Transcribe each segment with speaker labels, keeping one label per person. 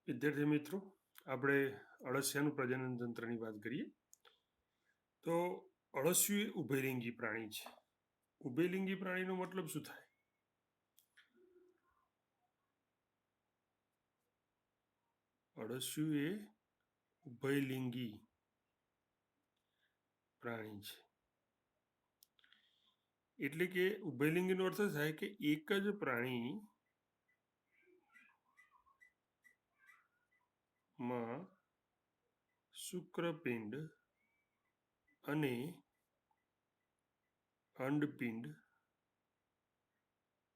Speaker 1: વિદ્યાર્થી મિત્રો, આપણે અળસિયાનું પ્રજનન તંત્રની વાત કરીએ તો અળસિયું એ ઉભયલિંગી પ્રાણી છે. ઉભયલિંગી પ્રાણીનો મતલબ શું થાય? અળસિયું એ ઉભયલિંગી પ્રાણી છે. એટલે કે ઉભયલિંગીનો અર્થ થાય કે એક જ પ્રાણી માં શુક્રપિંડ અને અંડપિંડ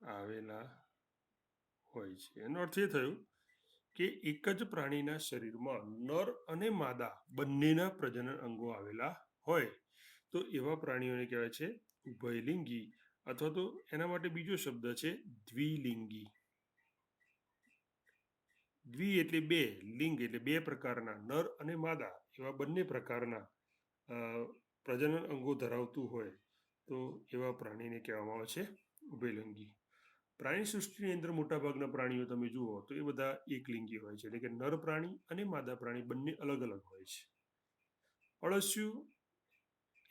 Speaker 1: આવેલા હોય છે. એનો અર્થ એ થયો કે એક જ પ્રાણીના શરીરમાં નર અને માદા બંનેના પ્રજનન અંગો આવેલા હોય તો એવા પ્રાણીઓને કહેવાય છે ઉભયલિંગી, અથવા તો એના માટે બીજો શબ્દ છે દ્વિલિંગી. દ્વિ એટલે બે, લિંગ એટલે બે પ્રકારના, નર અને માદા એવા બંને પ્રકારના પ્રજનન અંગો ધરાવતું હોય તો એવા પ્રાણીને કહેવામાં આવે છે ઉભયલિંગી. પ્રાણી સૃષ્ટિની અંદર મોટાભાગના પ્રાણીઓ તમે જુઓ તો એ બધા એકલિંગી હોય છે, એટલે કે નર પ્રાણી અને માદા પ્રાણી બંને અલગ અલગ હોય છે. અળસિયું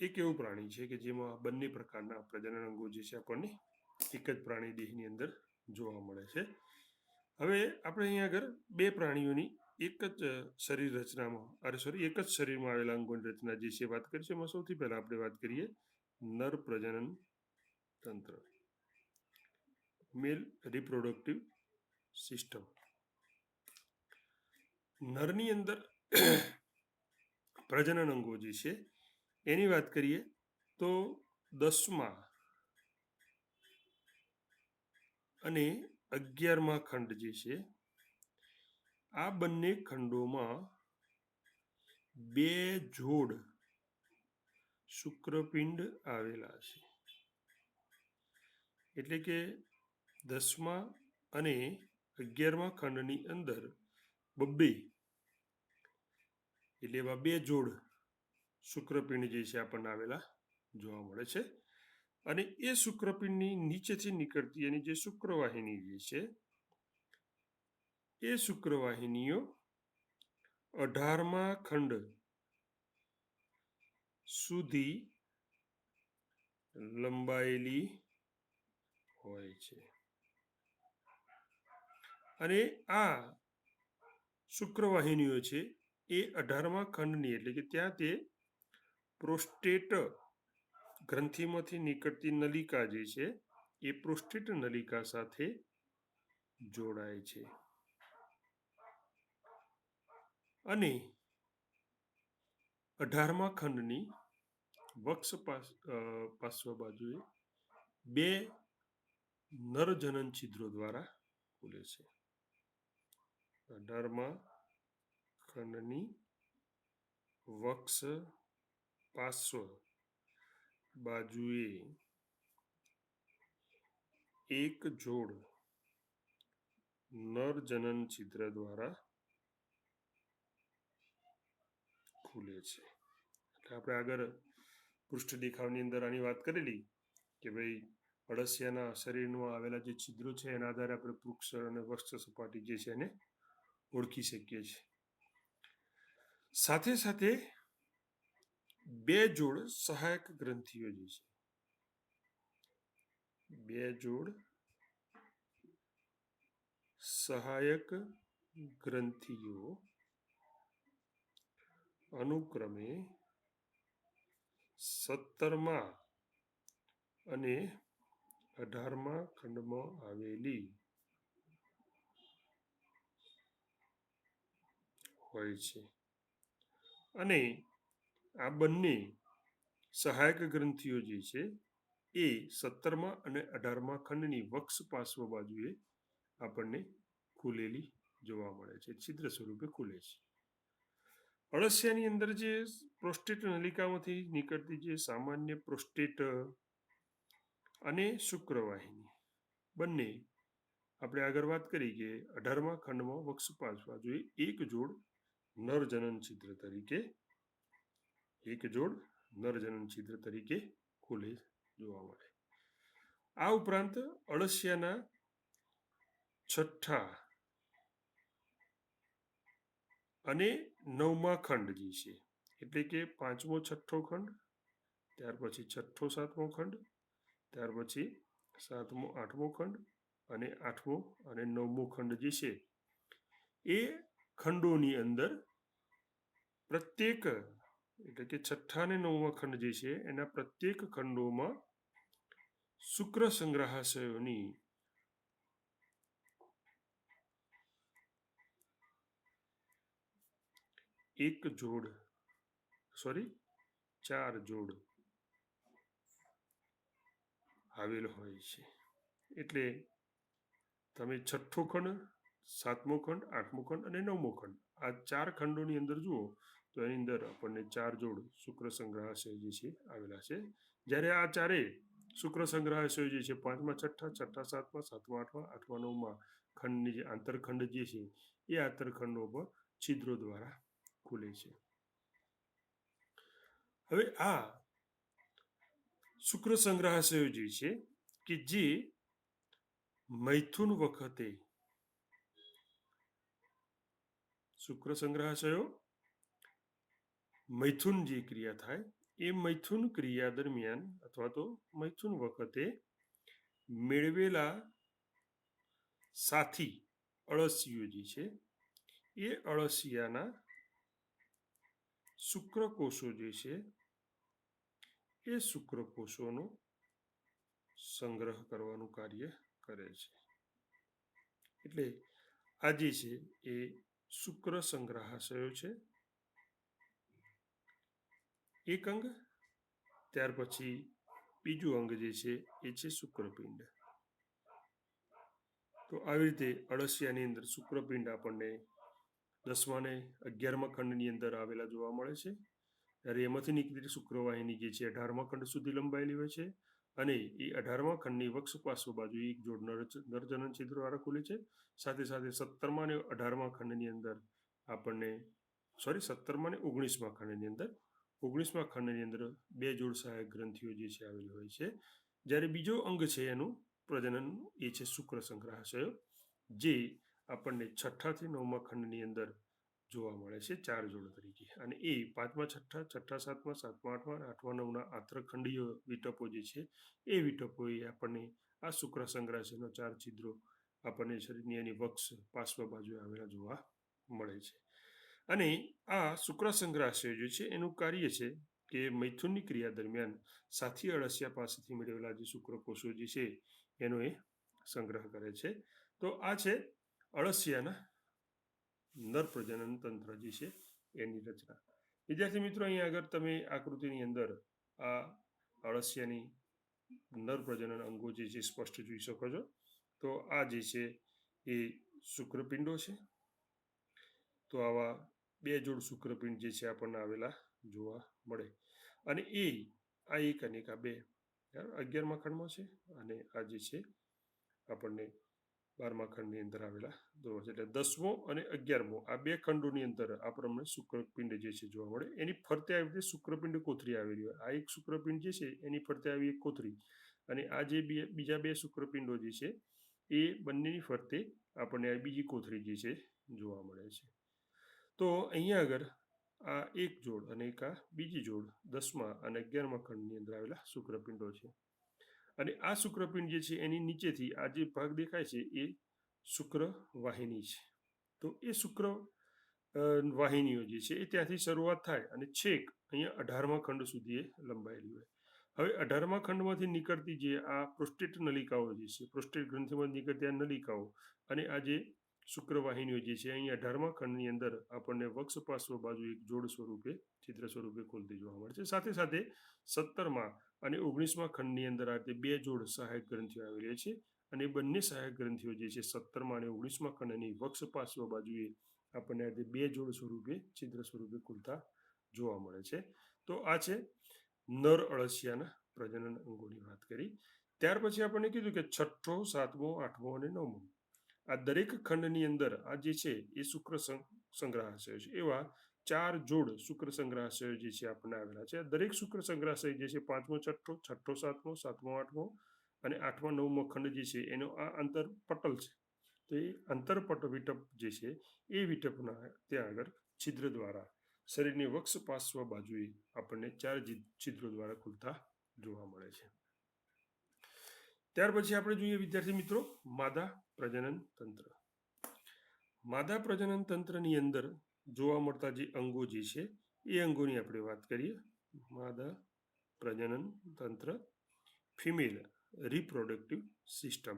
Speaker 1: એક એવું પ્રાણી છે કે જેમાં બંને પ્રકારના પ્રજનન અંગો જે છે આપણને એક જ પ્રાણી દેહની અંદર જોવા મળે છે. હવે આપણે અહીંયા આગળ બે પ્રાણીઓની એક જ શરીર રચનામાં એક જ શરીરમાં આવેલા અંગોની રચના જે છે વાત કરીશું. એમાં સૌથી પહેલા આપણે વાત કરીએ નર પ્રજનન તંત્ર, મેલ રિપ્રોડક્ટિવ સિસ્ટમ. નરની અંદર પ્રજનન અંગો જે છે એની વાત કરીએ તો 10મા અને 11મા ખંડ જે છે આ બંને ખંડોમાં બે જોડ શુક્રપિંડ આવેલા છે. એટલે કે 10મા અને 11મા ખંડની અંદર બબ્બે એટલે એવા બે જોડ શુક્રપિંડ જે છે આપણને આવેલા જોવા મળે છે. અને એ શુક્રપિંડની નીચેથી નીકળતી એની જે શુક્રવાહિની જે છે એ શુક્રવાહિનીઓ 18મા ખંડ સુધી લંબાયેલી હોય છે. અને આ શુક્રવાહિનીઓ છે એ 18મા ખંડની, એટલે કે ત્યાં તે પ્રોસ્ટેટ ગ્રંથિમાંથી નીકળતી નલિકા જે છે એ પ્રોસ્ટેટ નલિકા સાથે જોડાય છે. અને 18મા ખંડની વક્ષ પાર્શ્વ બાજુએ બે નરજનન છિદ્રો દ્વારા ખુલે છે. 18મા ખંડની વક્ષ પાર્શ્વ બાજુએ એક જોડ નરજનન છિદ્ર દ્વારા ખુલે છે. એટલે આપણે આગળ પૃષ્ઠ દેખાવની અંદર આની વાત કરેલી કે ભાઈ અળસિયાના શરીરમાં આવેલા જે છિદ્રો છે એના આધારે આપણે પૃક્ષ અને વક્ષ સપાટી જે છે એને ઓળખી શકીએ છીએ. સાથે સાથે બે જોડ સહાયક ગ્રંથિઓ જે છે, બે જોડ સહાયક ગ્રંથિઓ અનુક્રમે 17મા અને 18મા ખંડમાં આવેલી હોય છે. અને આ બંને સહાયક ગ્રંથિઓ જે છે એ 17મા અને 18મા ખંડની વક્ષ પાર્શ્વ બાજુએ આપણને ખુલેલી જોવા મળે છે, છિદ્ર સ્વરૂપે ખુલે છે. અળસિયાની અંદર જે પ્રોસ્ટેટ નલિકામાંથી નીકળતી જે સામાન્ય પ્રોસ્ટેટ અને શુક્રવાહિની બંને આપણે આગળ વાત કરી કે 18મા ખંડમાં વક્ષ પાર્શ્વ બાજુએ એક જોડ નરજનન છિદ્ર તરીકે ખુલે જોવા મળે. આ ઉપરાંત 6 ઠા 7 ઠા અને 8મા ખંડની અંદર 2 જોડ નરજનન છિદ્ર દ્વારા ખુલે છે. એટલે આપણે આગળ વાત કરેલી કે 18મા ખંડમાં વક્ષ પાર્શ્વ બાજુએ એક જોડ નરજનન છિદ્ર તરીકે ખુલે જોવા મળે. આ ઉપરાંત અળસિયાના 6ઠા 7ઠા અને 8મા અને નવમા ખંડ જે છે એટલે કે પાંચમો છઠ્ઠો ખંડ, ત્યાર પછી છઠ્ઠો સાતમો ખંડ, ત્યાર પછી સાતમો આઠમો ખંડ અને આઠમો અને નવમો ખંડ જે છે એ ખંડોની અંદર પ્રત્યેક એટલે કે છઠ્ઠા અને નવમા ખંડ જે છે એના પ્રત્યેક ખંડોમાં શુક્ર સંગ્રહાશયોની ચાર જોડ આવેલ હોય છે. એટલે તમે છઠ્ઠો ખંડ, સાતમો ખંડ, આઠમો ખંડ અને નવમો ખંડ આ ચાર ખંડોની અંદર જુઓ તો એની અંદર આપણને ચાર જોડ શુક્ર સંગ્રહાશય જે છે આવેલા છે. જ્યારે આ ચારે શુક્ર સંગ્રહાશયો જે છે પાંચમા છઠ્ઠા, છઠ્ઠા સાતમા, સાતમા આઠમા, આઠમા નવમા ખંડની જે આંતરખંડ જે છે એ આંતરખંડો પર છિદ્રો દ્વારા ખુલે છે. હવે આ શુક્ર સંગ્રહાશયો જે છે કે જે મૈથુન વખતે શુક્ર સંગ્રહાશયો મૈથુન જે ક્રિયા થાય એ મૈથુન ક્રિયા દરમિયાન અથવા તો મૈથુન વખતે મેળવેલા સાથી અળસિયો જે છે એ અળસિયાના શુક્રકોષો જે છે એ શુક્રકોષોનો સંગ્રહ કરવાનું કાર્ય કરે છે. એટલે આ જે છે એ શુક્ર સંગ્રહાશયો છે એક અંગ. ત્યાર પછી બીજું અંગ જે છે એ છે શુક્રપિંડ. તો આવી રીતે અળસિયાની અંદર શુક્રપિંડ આપણને 10મા અને 11મા ખંડની અંદર આવેલા જોવા મળે છે. ત્યારે એમાંથી નીકળેલી શુક્રવાહિની જે છે 18મા ખંડ સુધી લંબાયેલી હોય છે અને એ 18મા ખંડની વક્ષ પાર્શ્વ બાજુ એક જોડ નરજનન છિદ્ર દ્વારા ખુલે છે. સાથે સાથે 17મા અને 18મા ખંડની અંદર આપણને 17મા અને 19મા ખંડની અંદર 19મા ખંડની અંદર બે જોડ સહાયક ગ્રંથિઓ જે છે આવેલી હોય છે. જ્યારે બીજો અંગ છે એનું પ્રજનન એ છે શુક્ર સંગ્રહાશયો જે આપણને છઠ્ઠાથી નવમા ખંડની અંદર જોવા મળે છે ચાર જોડ તરીકે. અને એ પાંચમા છઠ્ઠા, છઠ્ઠા સાતમા, સાતમા આઠમા અને આઠમા નવના આંતરખંડીય વિટપો જે છે એ વિટપો એ આપણને આ શુક્ર સંગ્રહાશયના ચાર છિદ્રો આપણને શરીરની એની વક્ષ પાર્શ્વ બાજુ આવેલા જોવા મળે છે. અને આ શુક્ર સંગ્રહાશય જે છે એનું કાર્ય છે કે મૈથુનની ક્રિયા દરમિયાન સાથી અળસિયા પાસેથી મેળવેલા જે શુક્રકોષો જે છે એનો એ સંગ્રહ કરે છે. તો આ છે અળસિયાના નર પ્રજનન તંત્ર જે છે એની રચના. વિદ્યાર્થી મિત્રો, અહીંયા આગળ તમે આકૃતિની અંદર આ અળસિયાની નર પ્રજનન અંગો જે છે સ્પષ્ટ જોઈ શકો છો. તો આ જે છે એ શુક્રપિંડો છે. તો આવા બે જોડ શુક્રપિંડ જે છે આપણને આવેલા જોવા મળે. અને એ આ એક અને આ બે 11મા ખંડમાં છે અને આ જે છે આપણને 12મા ખંડની અંદર આવેલા જોવા છે. એટલે 10મો અને 11મો આ બે ખંડોની અંદર આ પ્રમાણે શુક્રપિંડ જે છે જોવા મળે. એની ફરતે આવી રીતે શુક્રપિંડ કોથળી આવેલી હોય. આ એક શુક્રપિંડ જે છે એની ફરતે આવી એક કોથળી અને આ જે બીજા બે શુક્રપિંડો જે છે એ બંનેની ફરતે આપણને આ બીજી કોથળી જે છે જોવા મળે છે. તો અહીંયા આગળ આ એક જોડ અને એક આ બીજી જોડ 10મા અને 11મા ખંડની અંદર આવેલા શુક્રપિંડો છે. અને આ શુક્રપિંડ જે છે એની નીચેથી આ જે ભાગ દેખાય છે એ શુક્ર વાહિની છે. તો એ શુક્ર વાહિનીઓ જે છે એ ત્યાંથી શરૂઆત થાય અને છેક અહીંયા 18મા ખંડ સુધી એ લંબાયેલી હોય. હવે 18મા ખંડમાંથી નીકળતી જે આ પ્રોસ્ટેટ નલિકાઓ જે છે, પ્રોસ્ટેટ ગ્રંથિમાંથી નીકળતી આ નલિકાઓ અને આ જે શુક્રવાહિનીઓ જે છે અહીં 18મા ખંડની અંદર આપણને વક્ષ પાર્શ્વ બાજુ એક જોડ સ્વરૂપે છિદ્ર સ્વરૂપે ખુલતી જોવા મળે છે. સાથે સાથે 17મા અને 19મા ખંડની અંદર આ રીતે બે જોડ સહાયક ગ્રંથિઓ આવેલી છે અને બંને સહાયક ગ્રંથિઓ જે છે 17મા અને 19મા ખંડની વક્ષ પાર્શ્વ બાજુએ આપણને આ બે જોડ સ્વરૂપે છિદ્ર સ્વરૂપે ખુલતા જોવા મળે છે. તો આ છે નર અળસિયાના પ્રજનન અંગોની વાત કરી. ત્યાર પછી આપણને કીધું કે છઠ્ઠો, સાતમો, આઠમો અને નવમો આ દરેક ખંડની અંદર આ જે છે એ શુક્ર સંગ્રહાશય છે. એવા ચાર જોડ શુક્ર સંગ્રહાશયો જે છે આપણને આવેલા છે. દરેક શુક્ર સંગ્રહાશય જે છે પાંચમો છઠ્ઠો, છઠ્ઠો સાતમો, સાતમો આઠમો અને આઠમા નવમો ખંડ જે છે એનો આ અંતર પટલ છે. તો એ અંતરપટ વિટપ જે છે એ વિટપના ત્યાં આગળ છિદ્ર દ્વારા શરીરની વક્ષ પાર્શ્વ બાજુએ આપણને 4 છિદ્રો દ્વારા ખુલતા જોવા મળે છે. ત્યાર પછી આપણે જોઈએ વિદ્યાર્થી મિત્રો માદા પ્રજનન તંત્ર. માદા પ્રજનન તંત્રની અંદર જોવા મળતા જે અંગો જે છે એ અંગોની આપણે વાત કરીએ. માદા પ્રજનન તંત્ર, ફિમેલ રિપ્રોડક્ટિવ સિસ્ટમ.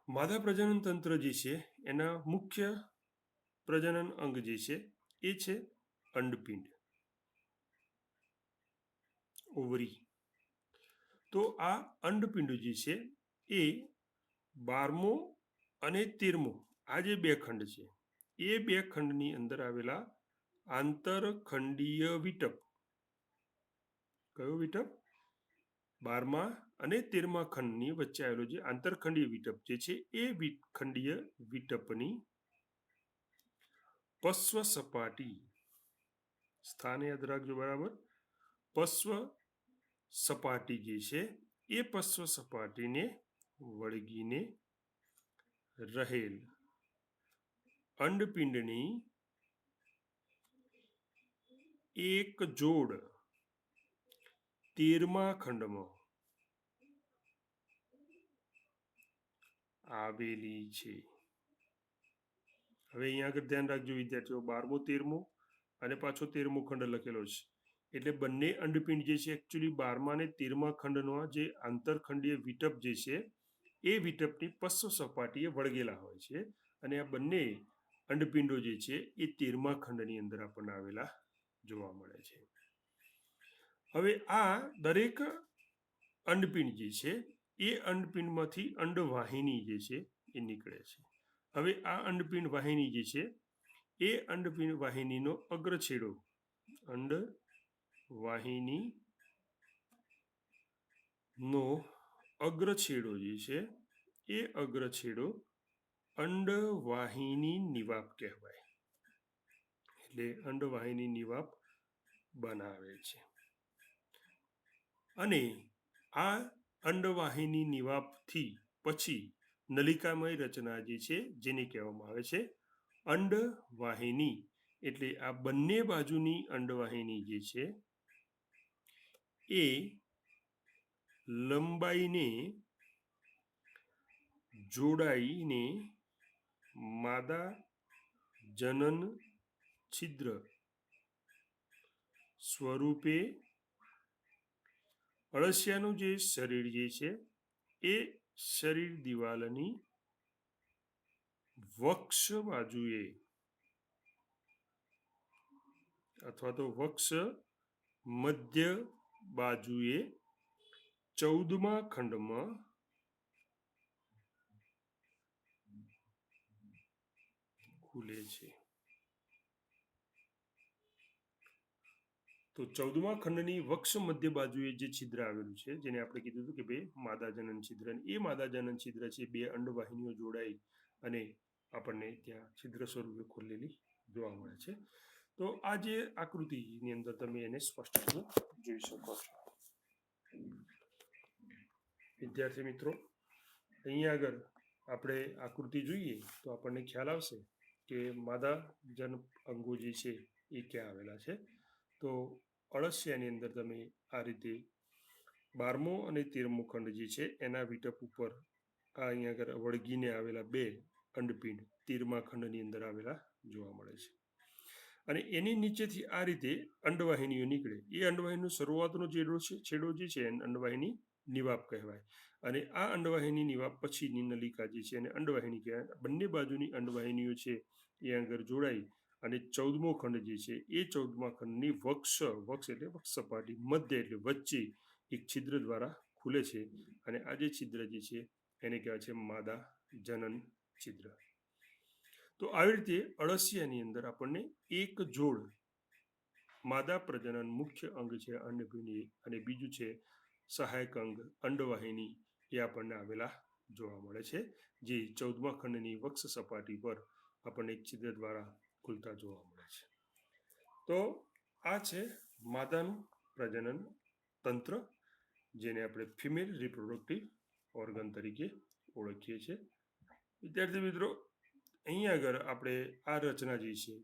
Speaker 1: માદા પ્રજનન તંત્ર જે છે એના મુખ્ય પ્રજનન અંગ જે છે એ છે અંડપિંડ, ઓવરી. તો આ અંડપિંડ જે છે એ 12મો અને 13મો આ જે 2 ખંડ છે એ 2 ખંડની અંદર આવેલા આંતરખંડીય વિટપ, કયો વિટપ? 12મા અને 13મા ખંડની વચ્ચે આવેલો જે આંતરખંડીય વિટપ જે છે એ ખંડીય વિટપની પશ્વ સપાટી, સ્થાન યાદ રાખજો બરાબર, પશ્વ સપાટી જે છે એ પશ્વ સપાટીને વળગીને રહેલ અંડપિંડની એક જોડ 13મા ખંડમાં આવેલી છે. હવે અહીંયા આગળ ધ્યાન રાખજો વિદ્યાર્થીઓ, 12મો 13મો અને પાછો 13મો ખંડ લખેલો છે એટલે બંને અંડપિંડ જે છે એકચ્યુઅલી 12મા અને 13મા ખંડનો જે આંતરખંડીય વિટપ જે છે એ વિટપની પશ્વ સપાટીએ વળગેલા હોય છે અને આ બંને અંડપિંડો જે છે એ 13મા ખંડની અંદર આપણને આવેલા જોવા મળે છે. હવે આ દરેક અંડપિંડ જે છે એ અંડપિંડમાંથી અંડવાહિની જે છે એ નીકળે છે. હવે આ અંડપિંડ વાહિની જે છે એ અંડપિંડ વાહિનીનો અગ્રછેડો, અંડવાહિનીનો અગ્રછેડો જે છે એ અગ્રછેડો અંડવાહિની નિવાપ કહેવાય. એટલે અંડવાહિની નિવાપ બનાવે છે. અને આ અંડવાહિની નિવાપથી પછી નલિકામય રચના જે છે જેને કહેવામાં આવે છે અંડવાહિની. એટલે આ બંને બાજુની અંડવાહિની જે છે એ લંબાઈને જોડાઈને માદા જનન છિદ્ર સ્વરૂપે અળસિયાનું જે શરીર જે છે એ શરીર દિવાલની વક્ષ બાજુએ અથવા તો વક્ષ મધ્ય બાજુએ 14મા ખંડમાં ખુલે છે. તો 14મા ખંડની વક્ષ મધ્ય બાજુએ જે છિદ્ર આવેલું છે જેને આપણે કીધું હતું કે ભાઈ માદા જનન છિદ્ર, એ માદા જનન છિદ્ર છે 2 અંડવાહિનીઓ જોડાઈ અને આપણને ત્યાં છિદ્ર સ્વરૂપે ખુલેલી જોવા મળે છે. તો આ જે આકૃતિની અંદર તમે એને સ્પષ્ટ જોઈ શકો છો. વિદ્યાર્થી મિત્રો, અહીંયા આગળ આપણે આકૃતિ જોઈએ તો આપણને ખ્યાલ આવશે કે માદા જન અંગો જે છે એ ક્યાં આવેલા છે. તો અળસિયાની અંદર તમે આ રીતે 12મો અને 13મો ખંડ જે છે એના વિટપ ઉપર આ અહીંયા આગળ વળગીને આવેલા 2 અંડપિંડ 13મા ખંડની અંદર આવેલા જોવા મળે છે. અને એની નીચેથી આ રીતે અંડવાહિનીઓ નીકળે. એ અંડવાહિનીનો શરૂઆતનો છેડો જે છે અંડવાહિની નિવાપ કહેવાય. અને આ અંડવાહિની નિવાપ પછીની નલિકા જે છે એને અંડવાહિની કહેવાય. બંને બાજુની અંડવાહિનીઓ છે એ આગળ જોડાઈ અને 14મો ખંડ જે છે એ 14મા ખંડની વક્ષ એટલે વક્ષ સપાટી મધ્ય એટલે વચ્ચે એક છિદ્ર દ્વારા ખુલે છે. અને આ જે છિદ્ર જે છે એને કહેવાય છે માદા જનન છિદ્ર. તો આવી રીતે અળસિયાની અંદર આપણને એક જોડ માદા પ્રજનન મુખ્ય અંગ છે અંડપિંડ અને બીજું છે સહાયક અંગ અંડવાહિની એ આપણને આવેલા જોવા મળે છે જે 14મા ખંડની વક્ષ સપાટી પર આપણને એક છિદ્ર દ્વારા ખુલતા જોવા મળે છે. તો આ છે માદાનું પ્રજનન તંત્ર જેને આપણે ફિમેલ રિપ્રોડક્ટિવ ઓર્ગન તરીકે ઓળખીએ છીએ. વિદ્યાર્થી મિત્રો, અહીંયા આગળ આપણે આ રચના જે છે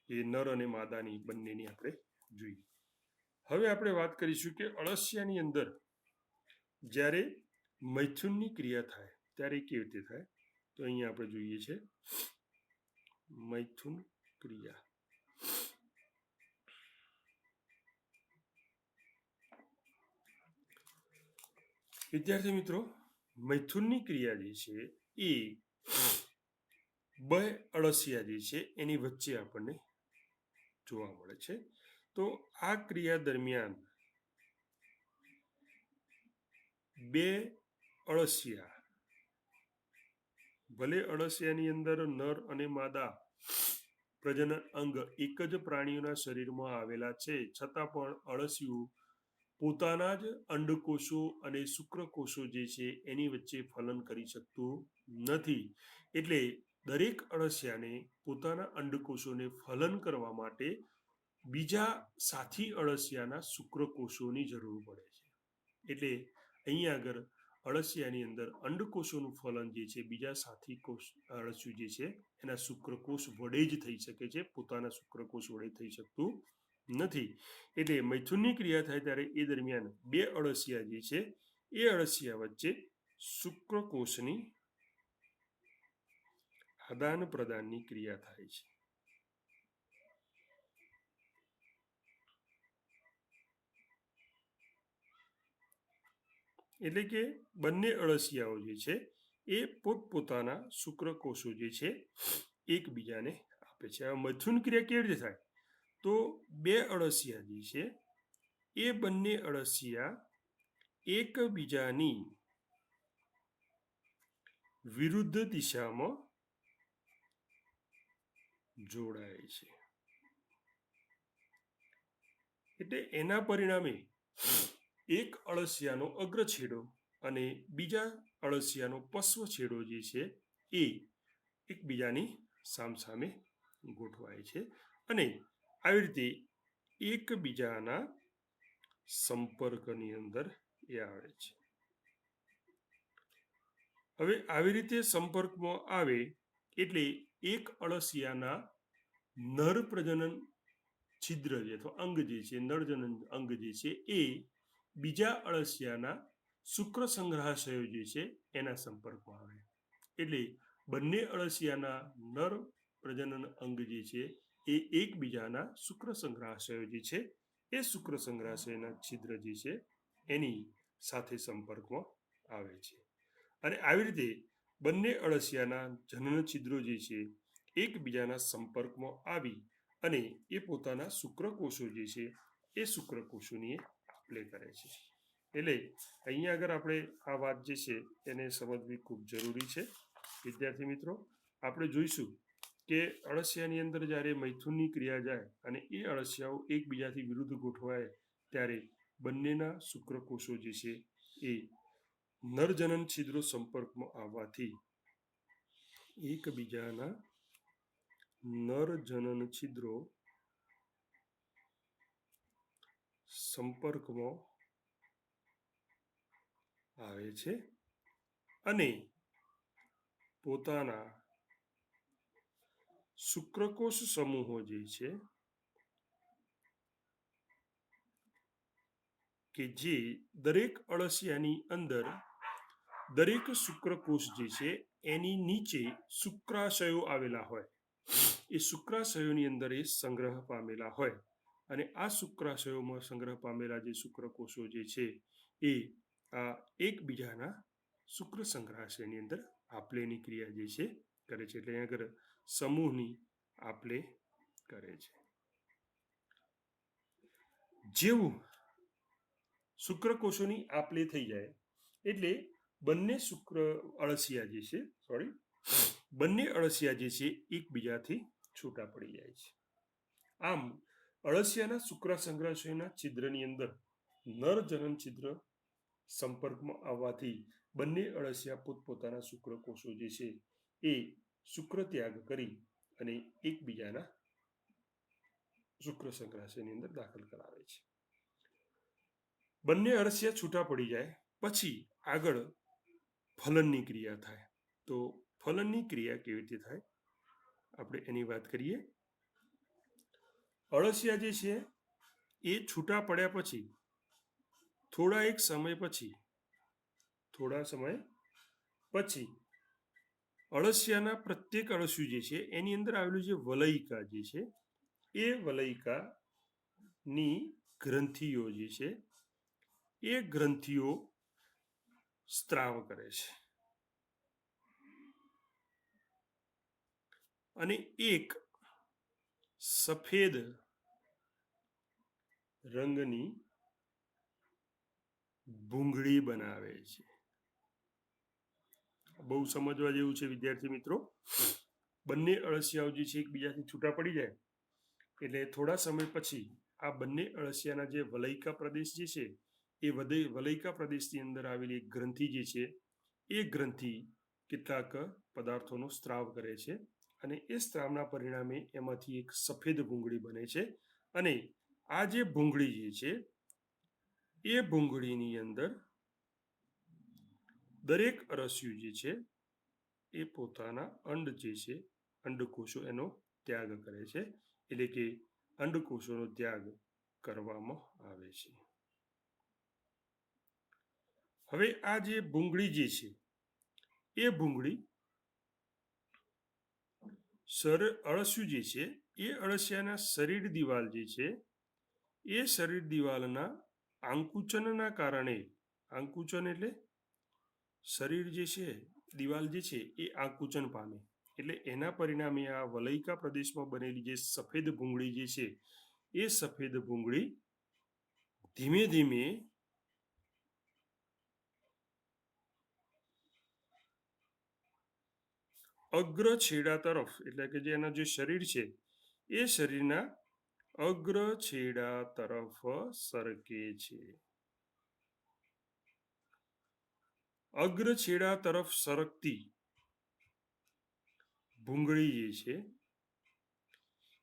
Speaker 1: એ નર અને માદાની બંનેની આપણે જોઈએ. હવે આપણે વાત કરીશું કે અળસિયાની અંદર જ્યારે મૈથુનની ક્રિયા થાય ત્યારે કેવી રીતે થાય. તો અહીંયા આપણે જોઈએ છે મૈથુન ક્રિયા. વિદ્યાર્થી મિત્રો, મૈથુનની ક્રિયા જે છે એ બે અળસિયા જે છે એની વચ્ચે આપણને જોવા મળે છે. તો આ ક્રિયા દરમિયાન બે અળસિયા, ભલે અળસિયાની અંદર નર અને માદા પ્રજનન અંગ એક જ પ્રાણીઓના શરીરમાં આવેલા છે, છતાં પણ અળસિયું પોતાના જ અંડકોષો અને શુક્રકોષો જે છે એની વચ્ચે ફલન કરી શકતું નથી. એટલે દરેક અળસિયાને પોતાના અંડકોષોને ફલન કરવા માટે બીજા સાથી અળસિયાના શુક્રકોષોની જરૂર પડે છે. એટલે અહીંયા આગળ અળસિયાની અંદર અંડકોષોનું ફલન જે છે બીજા સાથી કોષ અળસિયું જે છે એના શુક્રકોષ વડે જ થઈ શકે છે, પોતાના શુક્રકોષ વડે થઈ શકતું નથી. એટલે મૈથુનની ક્રિયા થાય ત્યારે એ દરમિયાન બે અળસિયા જે છે એ અળસિયા વચ્ચે શુક્રકોષની આદાન પ્રદાનની ક્રિયા થાય છે. એટલે કે બંને અળસિયાઓ જે છે એ પોતપોતાના શુક્રકોષો જે છે એકબીજાને આપે છે. આ મૈથુન ક્રિયા કેવી રીતે થાય? તો બે અળસિયા જે છે એ બંને અળસિયા એકબીજાની વિરુદ્ધ દિશામાં જોડાય છે. એટલે એના પરિણામે એક અળસિયાનો અગ્રછેડો અને બીજા અળસિયાનો પશ્વ છેડો જે છે એ એકબીજાની સામસામે ગોઠવાય છે અને આવી રીતે એકબીજાના સંપર્કની અંદર એ આવે છે. હવે આવી રીતે સંપર્કમાં આવે એટલે એક અળસિયાના નર પ્રજનન છિદ્ર જે અથવા અંગ જે છે, નરજનન અંગ જે છે એ બીજા અળસિયાના શુક્ર સંગ્રહાશયો જે છે એના સંપર્કમાં આવે. એટલે બંને અળસિયાના નર પ્રજનન અંગ જે છે એ એકબીજાના શુક્ર સંગ્રહાશયો જે છે એ શુક્ર સંગ્રહાશયના છિદ્ર જે છે એની સાથે સંપર્કમાં આવે છે. અને આવી રીતે બંને અળસિયાના જનન છિદ્રો જે છે એકબીજાના સંપર્કમાં આવી અને એ પોતાના શુક્રકોષો જે છે એ શુક્રકોષોની આપલે કરે છે. એટલે અહીંયા આગળ આપણે આ વાત જે છે એને સમજવી ખૂબ જરૂરી છે. વિદ્યાર્થી મિત્રો, આપણે જોઈશું કે અળસિયાની અંદર જ્યારે મૈથુનની ક્રિયા જાય અને એ અળસિયાઓ એકબીજાથી વિરુદ્ધ ગોઠવાય ત્યારે બંનેના શુક્રકોષો જે છે એ નરજનન છિદ્રો સંપર્કમાં આવવાથી એકબીજાના નરજનન છિદ્રો સંપર્કમાં આવે છે અને પોતાના શુક્રકોષ સમૂહો જે છે કે જે દરેક અળસિયાની અંદર દરેક શુક્રકોષ જે છે એની નીચે શુક્રાશયો આવેલા હોય, એ શુક્રાશયોની અંદર એ સંગ્રહ પામેલા હોય અને આ શુક્રાશયોમાં સંગ્રહ પામેલા જે શુક્રકોષો જે છે એ આ એકબીજાના શુક્ર સંગ્રહાશયની અંદર આપલેની ક્રિયા જે છે કરે છે. એટલે અહીંયા આગળ સમૂહની આપલે કરે છે. જેવું શુક્રકોષોની આપલે થઈ જાય એટલે બંને બંને અળસિયા જે છે એકબીજાથી છૂટા પડી જાય છે. આમ અળસિયાના શુક્ર સંગ્રહાશયના છિદ્રની અંદર નર જનન છિદ્ર સંપર્કમાં આવવાથી બંને અળસિયા પોતપોતાના શુક્રકોષો જે છે એ શુક્ર ત્યાગ કરી અને એકબીજાના શુક્ર સંગ્રહાશયની અંદર દાખલ કરાવે છે. બંને અળસિયા છૂટા પડી જાય પછી આગળ ફલનની ક્રિયા થાય. તો ફલનની ક્રિયા કેવી રીતે થાય આપણે એની વાત કરીએ. અળસિયા જે છે એ છૂટા પડ્યા પછી થોડા સમય પછી અળસિયાના પ્રત્યેક અળસિયું જે છે એની અંદર આવેલું જે વલયિકા જે છે એ વલયિકાની ગ્રંથિઓ જે છે એ ગ્રંથિઓ સ્ત્રાવ કરે છે અને એક સફેદ રંગની ભૂંગળી બનાવે છે. બહુ સમજવા જેવું છે વિદ્યાર્થી મિત્રો. બંને અળસિયાઓ જે છે એકબીજાથી છૂટા પડી જાય એટલે થોડા સમય પછી આ બંને અળસિયાના જે વલયિકા પ્રદેશ જે છે એ વલયિકા પ્રદેશની અંદર આવેલી એક ગ્રંથિ જે છે એ ગ્રંથિ કેટલાક પદાર્થોનો સ્ત્રાવ કરે છે અને એ સ્ત્રાવના પરિણામે એમાંથી એક સફેદ ભૂંગળી બને છે અને આ જે ભૂંગળી જે છે એ ભૂંગળીની અંદર દરેક અળસિયું જે છે એ પોતાના અંડ જે છે અંડકોષો એનો ત્યાગ કરે છે એટલે કે અંડકોષોનો ત્યાગ કરવામાં આવે છે. હવે આ જે ભૂંગળી જે છે એ ભૂંગળી અળસિયું જે છે એ અળસિયાના શરીર દિવાલ જે છે એ શરીર દિવાલના આંકુચનના કારણે, આંકુચન એટલે શરીર જે છે દિવાલ જે છે એ આંકુચન પામે એટલે એના પરિણામે આ વલયિકા પ્રદેશમાં બનેલી જે સફેદ ભૂંગળી જે છે એ સફેદ ભૂંગળી ધીમે ધીમે અગ્ર છેડા તરફ એટલે કે જે એના જે શરીર છે એ શરીરના અગ્ર છેડા તરફ સરકે છે. અગ્ર છેડા તરફ સરકતી ભૂંગળી જે છે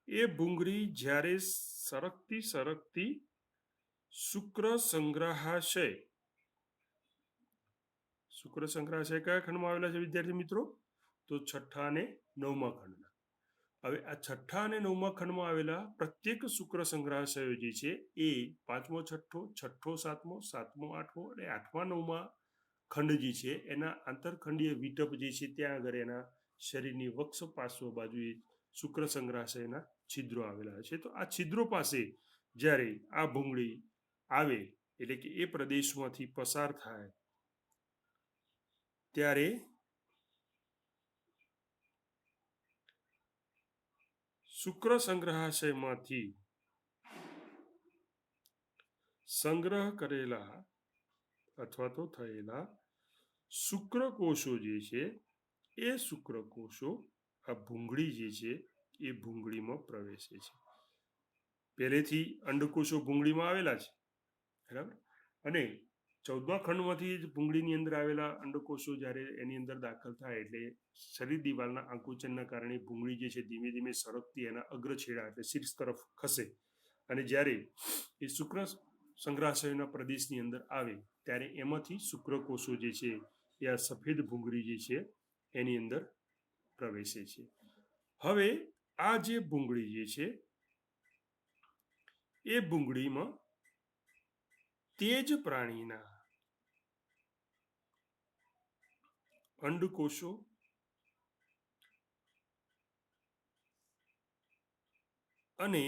Speaker 1: એ ભૂંગળી જ્યારે સરકતી શુક્ર સંગ્રહાશય કયા ખંડમાં આવેલા છે વિદ્યાર્થી મિત્રો? તો છઠ્ઠા અને નવમા ખંડના. હવે આ છઠ્ઠા અને નવમા ખંડમાં આવેલા પ્રત્યેક શુક્ર સંગ્રહાશયો જે છે એ પાંચમો છઠ્ઠો સાતમો આઠમો અને આઠમા નવમા ખંડ જે છે એના આંતરખંડીય વિટપ જે છે ત્યાં આગળ એના શરીરની વક્ષ પાર્શ્વ બાજુએ શુક્ર સંગ્રહાશયના છિદ્રો આવેલા છે. તો આ છિદ્રો પાસે જ્યારે આ ભૂંગળી આવે એટલે કે એ પ્રદેશમાંથી પસાર થાય ત્યારે શુક્ર સંગ્રહાશયમાંથી સંગ્રહ કરેલા અથવા તો થયેલા શુક્રકોષો જે છે એ શુક્રકોષો આ ભૂંગળી જે છે એ ભૂંગળીમાં પ્રવેશે છે. પહેલેથી અંડકોષો ભૂંગળીમાં આવેલા છે બરાબર, અને 14મા ખંડમાંથી જ ભૂંગળીની અંદર આવેલા અંડકોષો જ્યારે એની અંદર દાખલ થાય એટલે શરીર દિવાલના આંકુચનના કારણે ભૂંગળી જે છે ધીમે ધીમે સરકતી એના અગ્રછેડા એટલે શીર્ષ તરફ ખસે અને જ્યારે એ શુક્ર સંગ્રહાશયના પ્રદેશની અંદર આવે ત્યારે એમાંથી શુક્રકોષો જે છે એ આ સફેદ ભૂંગળી જે છે એની અંદર પ્રવેશે છે. હવે આ જે ભૂંગળી જે છે એ ભૂંગળીમાં તે જ પ્રાણીના અંડકોષો અને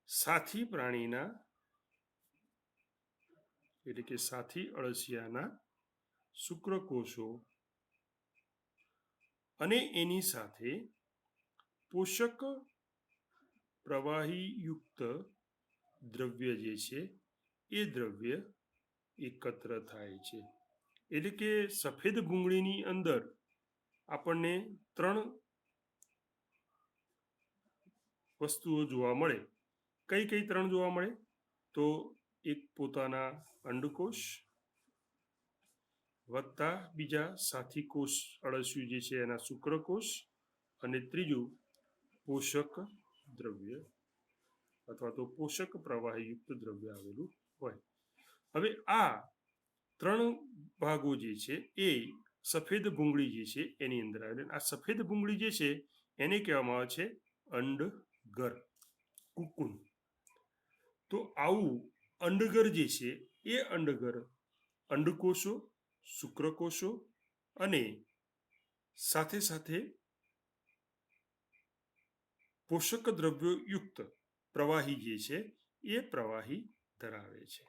Speaker 1: સાથી પ્રાણીના એટલે કે સાથી અળસિયાના શુક્રકોષો અને એની સાથે પોષક પ્રવાહીયુક્ત દ્રવ્ય જે છે એ દ્રવ્ય એકત્ર થાય છે. એટલે કે સફેદ ભૂંગળીની અંદર આપણને 3 વસ્તુઓ જોવા મળે. કઈ 3 જોવા મળે? તો એક પોતાના અંડકોષ વત્તા બીજા સાથી કોષ અળસિયું જે છે એના શુક્રકોષ અને ત્રીજું પોષક દ્રવ્ય અથવા તો પોષક પ્રવાહીયુક્ત દ્રવ્ય આવેલું હોય. હવે આ 3 ભાગો જે છે એ સફેદ ભૂંગળી જે છે એની અંદર આવે. આ સફેદ ભૂંગળી જે છે એને કહેવામાં આવે છે અંડગર, કુકુન. તો આવું અંડગર જે છે એ અંડગર અંડકોષો, શુક્રકોષો અને સાથે સાથે પોષક દ્રવ્યો યુક્ત પ્રવાહી જે છે એ પ્રવાહી ધરાવે છે.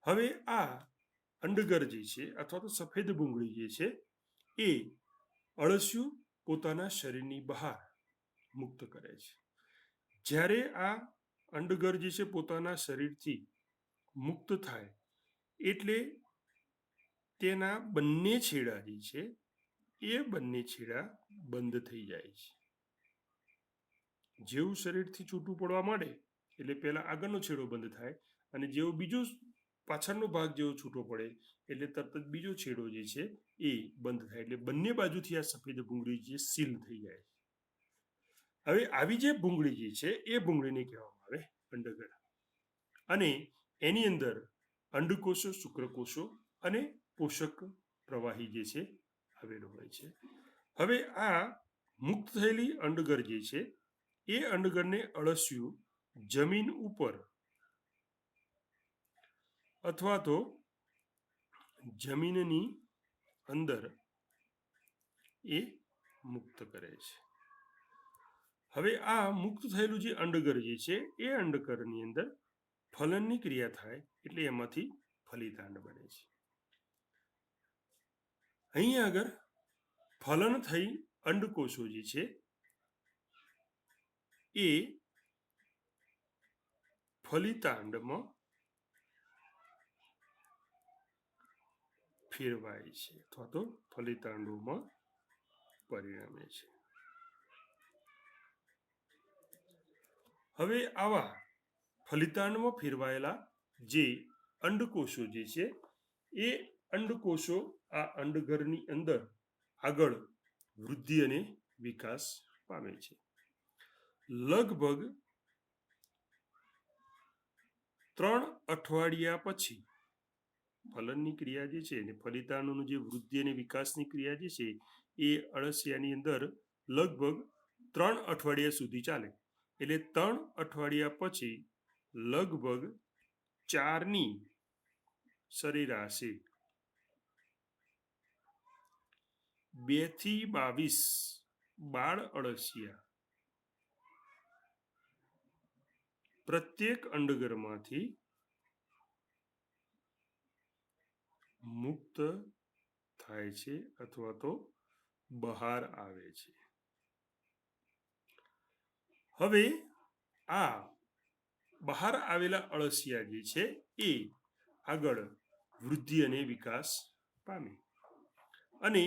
Speaker 1: હવે આ અંડગર જે છે અથવા તો સફેદ ભૂંગળી જે છે એ અળસિયું પોતાના શરીરની બહાર મુક્ત કરે છે. જ્યારે આ અંડગર જે છે પોતાના શરીરથી મુક્ત થાય એટલે તેના બંને છેડા જે છે એ બંને છેડા બંધ થઈ જાય છે. જેવું શરીરથી છૂટું પડવા માંડે એટલે પહેલા આગળનો છેડો બંધ થાય અને જેવો બીજો પાછળનો ભાગ જેવો છૂટો પડે એટલે તરત જ બીજો છેડો જે છે એ બંધ થાય. એટલે બંને બાજુથી આ સફેદ ભૂંગળી જે સીલ થઈ જાય છે. હવે આવી જે ભૂંગળી જે છે એ ભૂંગળીને કહેવામાં આવે અંડગર. અને એની અંદર અંડકોષો, શુક્રકોષો અને પોષક પ્રવાહી જે છે આવેલો હોય છે. હવે આ મુક્ત થયેલી અંડગર જે છે એ અંડગરને અળસિયું જમીન ઉપર અથવા તો જમીનની અંદર એ મુક્ત કરે છે. હવે આ મુક્ત થયેલું જે અંડગર જે છે એ અંડગરની અંદર ફલનની ક્રિયા થાય એટલે એમાંથી ફલિતાંડ બને છે. અહીંયા આગળ ફલન થઈ અંડકોષો જે છે એ ફલિતાંડમાં ફેરવાય છે અથવા તો ફલિતાંડોમાં પરિણમે છે. હવે આવા ફલિતાંડમાં ફેરવાયેલા જે અંડકોષો જે છે એ અંડકોષો આ અંડગરની અંદર આગળ વૃદ્ધિ અને વિકાસ પામે છે. લગભગ 3 અઠવાડિયા પછી ફલનની ક્રિયા જે છે અને ફલિતાંડોનું જે વૃદ્ધિ અને વિકાસની ક્રિયા જે છે એ અળસિયાની અંદર લગભગ 3 અઠવાડિયા સુધી ચાલે. એટલે 3 અઠવાડિયા પછી લગભગ 4ની સરેરાશે 2 થી 22 બાળ અળસિયા પ્રત્યેક અંડગરમાંથી મુક્ત થાય છે અથવા તો બહાર આવે છે. હવે આ બહાર આવેલા અળસિયા જે છે એ આગળ વૃદ્ધિ અને વિકાસ પામે અને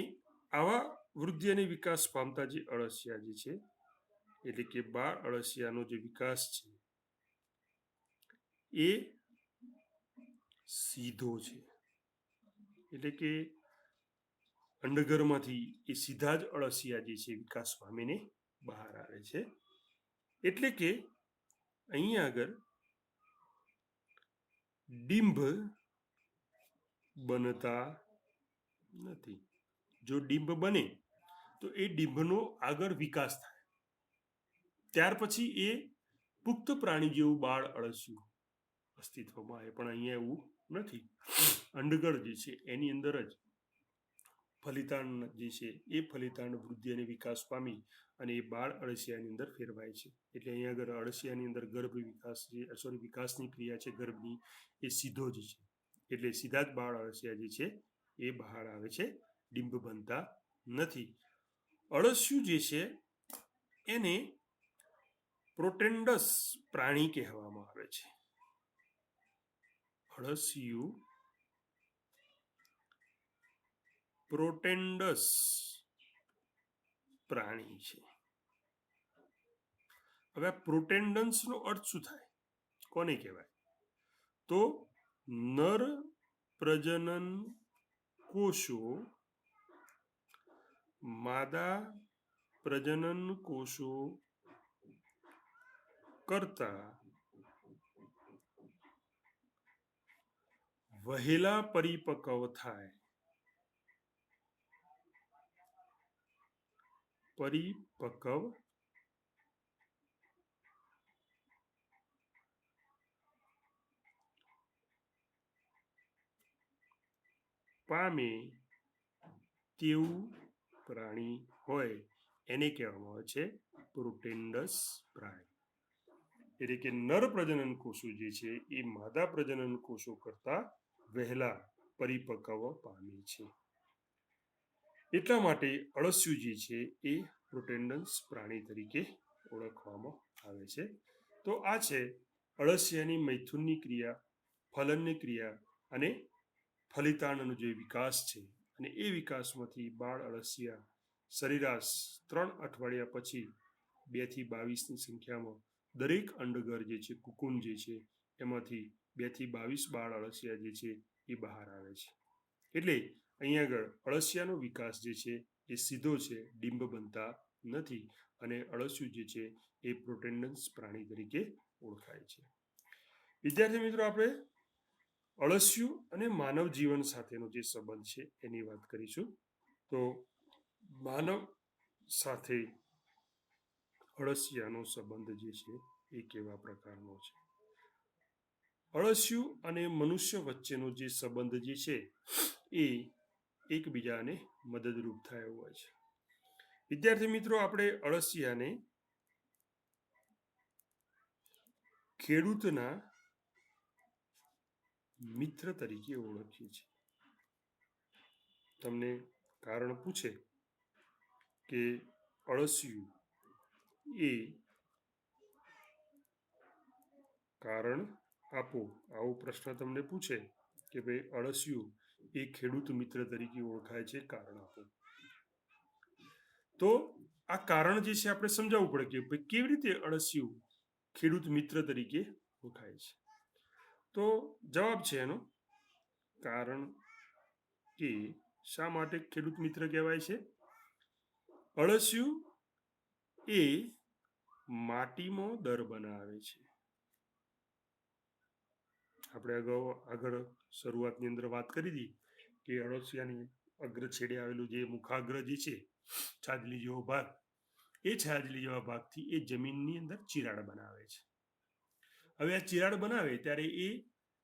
Speaker 1: આવા વૃદ્ધિ અને વિકાસ પામતા જે અળસિયા જે છે એટલે કે બાળ અળસિયાનો જે વિકાસ છે એ સીધો છે. એટલે કે અંડગરમાંથી એ સીધા જ અળસિયા જે છે વિકાસ પામીને બહાર આવે છે. એટલે કે અહીંયા આગળ ડિંભ બનતા નથી. જો ડિંભ બને તો એ ડિંભનો આગળ વિકાસ થાય ત્યાર પછી એ પુખ્ત પ્રાણી જેવું બાળ અળસિયું અસ્તિત્વમાં આવે. પણ અહીંયા એવું નથી. અંડગર જે છે એની અંદર જ ફલિતાંડ જે છે એ ફલિતાંડ વૃદ્ધિ અને વિકાસ પામી અને એ બાળ અળસિયાની અંદર ફેરવાય છે. એટલે અહીંયા આગળ અળસિયાની અંદર ગર્ભ વિકાસ જે વિકાસની ક્રિયા છે ગર્ભની એ સીધો જ છે. એટલે સીધા જ બાળ અળસિયા જે છે એ બહાર આવે છે, ડિંભ બનતા નથી. અળસિયું જે છે એને પ્રોટેન્ડસ પ્રાણી કહેવામાં આવે છે. અળસિયું પ્રોટેન્ડસ પ્રાણી છે. હવે પ્રોટેન્ડન્સ નો અર્થ શું થાય, કોને કહેવાય? તો નર પ્રજનન કોષો માદા પ્રજનન કોષો કરતા વહેલા પરિપક્વ થાય પરિપક્વ પામે તેવું પ્રાણી હોય એને કહેવામાં આવે છે પ્રોટેન્ડસ પ્રાણી. એટલે કે નર પ્રજનન કોષો જે છે એ માદા પ્રજનન કોષો કરતા વહેલા પરિપક્વ પામે છે. એટલા માટે અળસિયું જે છે એ પ્રોટેન્ડન્સ પ્રાણી તરીકે ઓળખવામાં આવે છે. તો આ છે અળસિયાની મૈથુનની ક્રિયા, ફલનની ક્રિયા અને ફલિતાંડનો જે વિકાસ છે. અને એ વિકાસમાંથી બાળ અળસિયા સરેરાશ 3 અઠવાડિયા પછી 2 થી 22ની સંખ્યામાં દરેક અંડગર જે છે કુકુન જે છે એમાંથી 2 થી 22 બાળ અળસિયા જે છે એ બહાર આવે છે. એટલે અહીંયા આગળ અળસિયાનો વિકાસ જે છે એ સીધો છે, ડિંબ બનતા નથી અને અળસિયું જે છે એ પ્રોટેન્ડન્સ પ્રાણી તરીકે ઓળખાય છે. વિદ્યાર્થી મિત્રો, આપણે અળસિયું અને માનવ જીવન સાથેનો જે સંબંધ છે એની વાત કરીશું. તો માનવ સાથે અળસિયાનો સંબંધ જે છે એ કેવા પ્રકારનો છે? અળસિયું અને મનુષ્ય વચ્ચેનો જે સંબંધ જે છે એ એકબીજાને મદદરૂપ થયો હોય છે. વિદ્યાર્થી મિત્રો, આપણે અળસિયાને ખેડૂતના મિત્ર તરીકે ઓળખીએ છીએ. તમને કારણ પૂછે કે અળસિયું એ કારણ આપો, આવો પ્રશ્ન તમને પૂછે કે ભાઈ અળસિયું એ ખેડૂત મિત્ર તરીકે ઓળખાય છે, કારણ આપો. તો આ કારણ જે છે આપણે સમજાવવું પડે કે ભાઈ કેવી રીતે અળસિયું ખેડૂત મિત્ર તરીકે ઓળખાય છે. તો જવાબ છે એનો કારણ કે શા માટે ખેડૂત મિત્ર કહેવાય છે? અળસિયું એ માટીમાં દર બનાવે છે. આપણે આગળ શરૂઆતની અંદર વાત કરી હતી કે અળસિયાની અગ્ર છેડે આવેલું જે મુખાગ્ર જે છે, છાજલી જેવો ભાગ, એ છાજલી જેવા ભાગથી એ જમીનની અંદર ચિરાડ બનાવે છે. હવે આ ચિરાડ બનાવે ત્યારે એ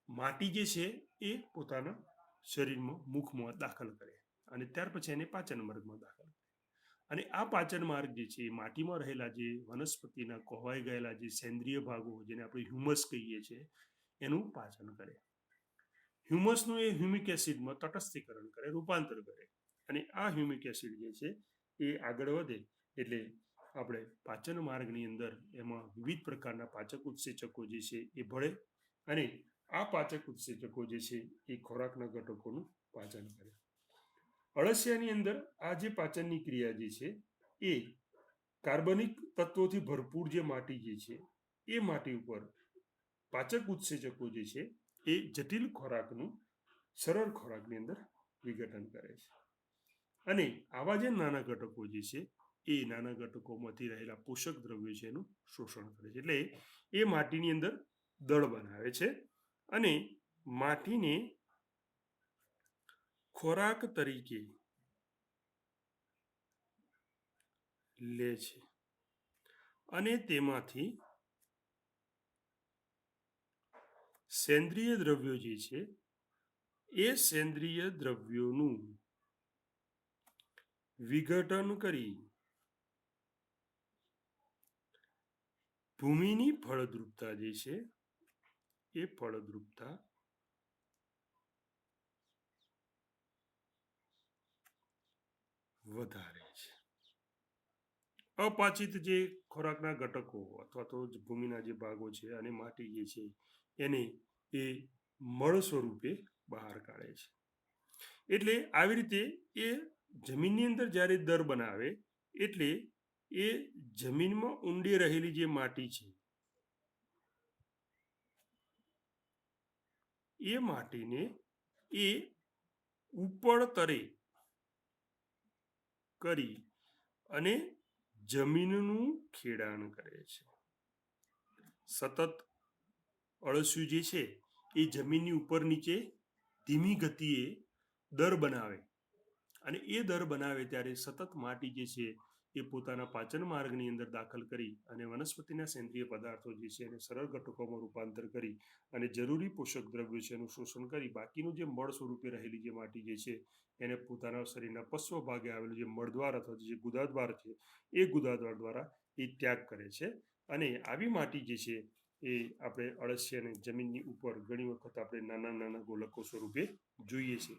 Speaker 1: માટી જે છે એ પોતાના શરીરમાં મુખમાં દાખલ કરે અને ત્યાર પછી એને પાચન માર્ગમાં દાખલ કરે. અને આ પાચન માર્ગ જે છે એ માટીમાં રહેલા જે વનસ્પતિના કોહવાઈ ગયેલા જે સેન્દ્રિય ભાગો, જેને આપણે હ્યુમસ કહીએ છીએ, એનું પાચન કરે. હ્યુમસનું એ હ્યુમિક એસિડમાં તટસ્થીકરણ કરે, રૂપાંતર કરે. અને આ હ્યુમિક એસિડ જે છે એ આગળ વધે એટલે આપણે પાચન માર્ગની અંદર એમાં વિવિધ પ્રકારના પાચક ઉત્સેચકો જે છે એ ભળે અને આ પાચક ઉત્સેચકો જે છે એ ખોરાકના ઘટકોનું પાચન કરે. અળસિયાની અંદર આ જે પાચનની ક્રિયા જે છે એ કાર્બનિક તત્વોથી ભરપૂર જે માટી જે છે એ માટી ઉપર પાચક ઉત્સેચકો જે છે એ જટિલ ખોરાકનું સરળ ખોરાકની અંદર વિઘટન કરે છે. અને આવા જે નાના ઘટકો જે છે એ નાના ઘટકોમાંથી રહેલા પોષક દ્રવ્યો છે એનું શોષણ કરે છે. એટલે એ માટીની અંદર દળ બનાવે છે અને માટીને ખોરાક તરીકે લે છે અને તેમાંથી સેન્દ્રિય દ્રવ્યો જે છે એ સેન્દ્રિય દ્રવ્યોનું વિઘટન કરી ભૂમિની ફળદ્રુપતા જે છે એ ફળદ્રુપતા વધારે છે. અપાચિત જે ખોરાકના ઘટકો અથવા તો ભૂમિના જે ભાગો છે અને માટી જે છે એને એ મળ સ્વરૂપે બહાર કાઢે છે. એટલે આવી રીતે એ જમીનની અંદર જ્યારે દર બનાવે એટલે એ જમીનમાં ઊંડી રહેલી જે માટી છે એ માટીને એ ઉપર તરે કરી અને જમીનનું ખેડાણ કરે છે. સતત અળસિયું જે છે એ જમીનની ઉપર નીચે ધીમી ગતિએ દર બનાવે અને એ દર બનાવે ત્યારે સતત માટી જે છે એ પોતાના પાચન માર્ગની અંદર દાખલ કરી અને વનસ્પતિના સેન્દ્રિય પદાર્થો જે છે એને સરળ ઘટકોમાં રૂપાંતર કરી અને જરૂરી પોષક દ્રવ્યો છે એનું શોષણ કરી બાકીનું જે મળ સ્વરૂપે રહેલી જે માટી જે છે એને પોતાના શરીરના પશ્વ ભાગે આવેલું જે મળદ્વાર અથવા જે ગુદાદ્વાર છે એ ગુદાદ્વાર દ્વારા એ ત્યાગ કરે છે અને આવી માટી જે છે એ આપણે અળસિયાને જમીનની ઉપર ઘણી વખત આપણે નાના નાના ગોલકો સ્વરૂપે જોઈએ છીએ.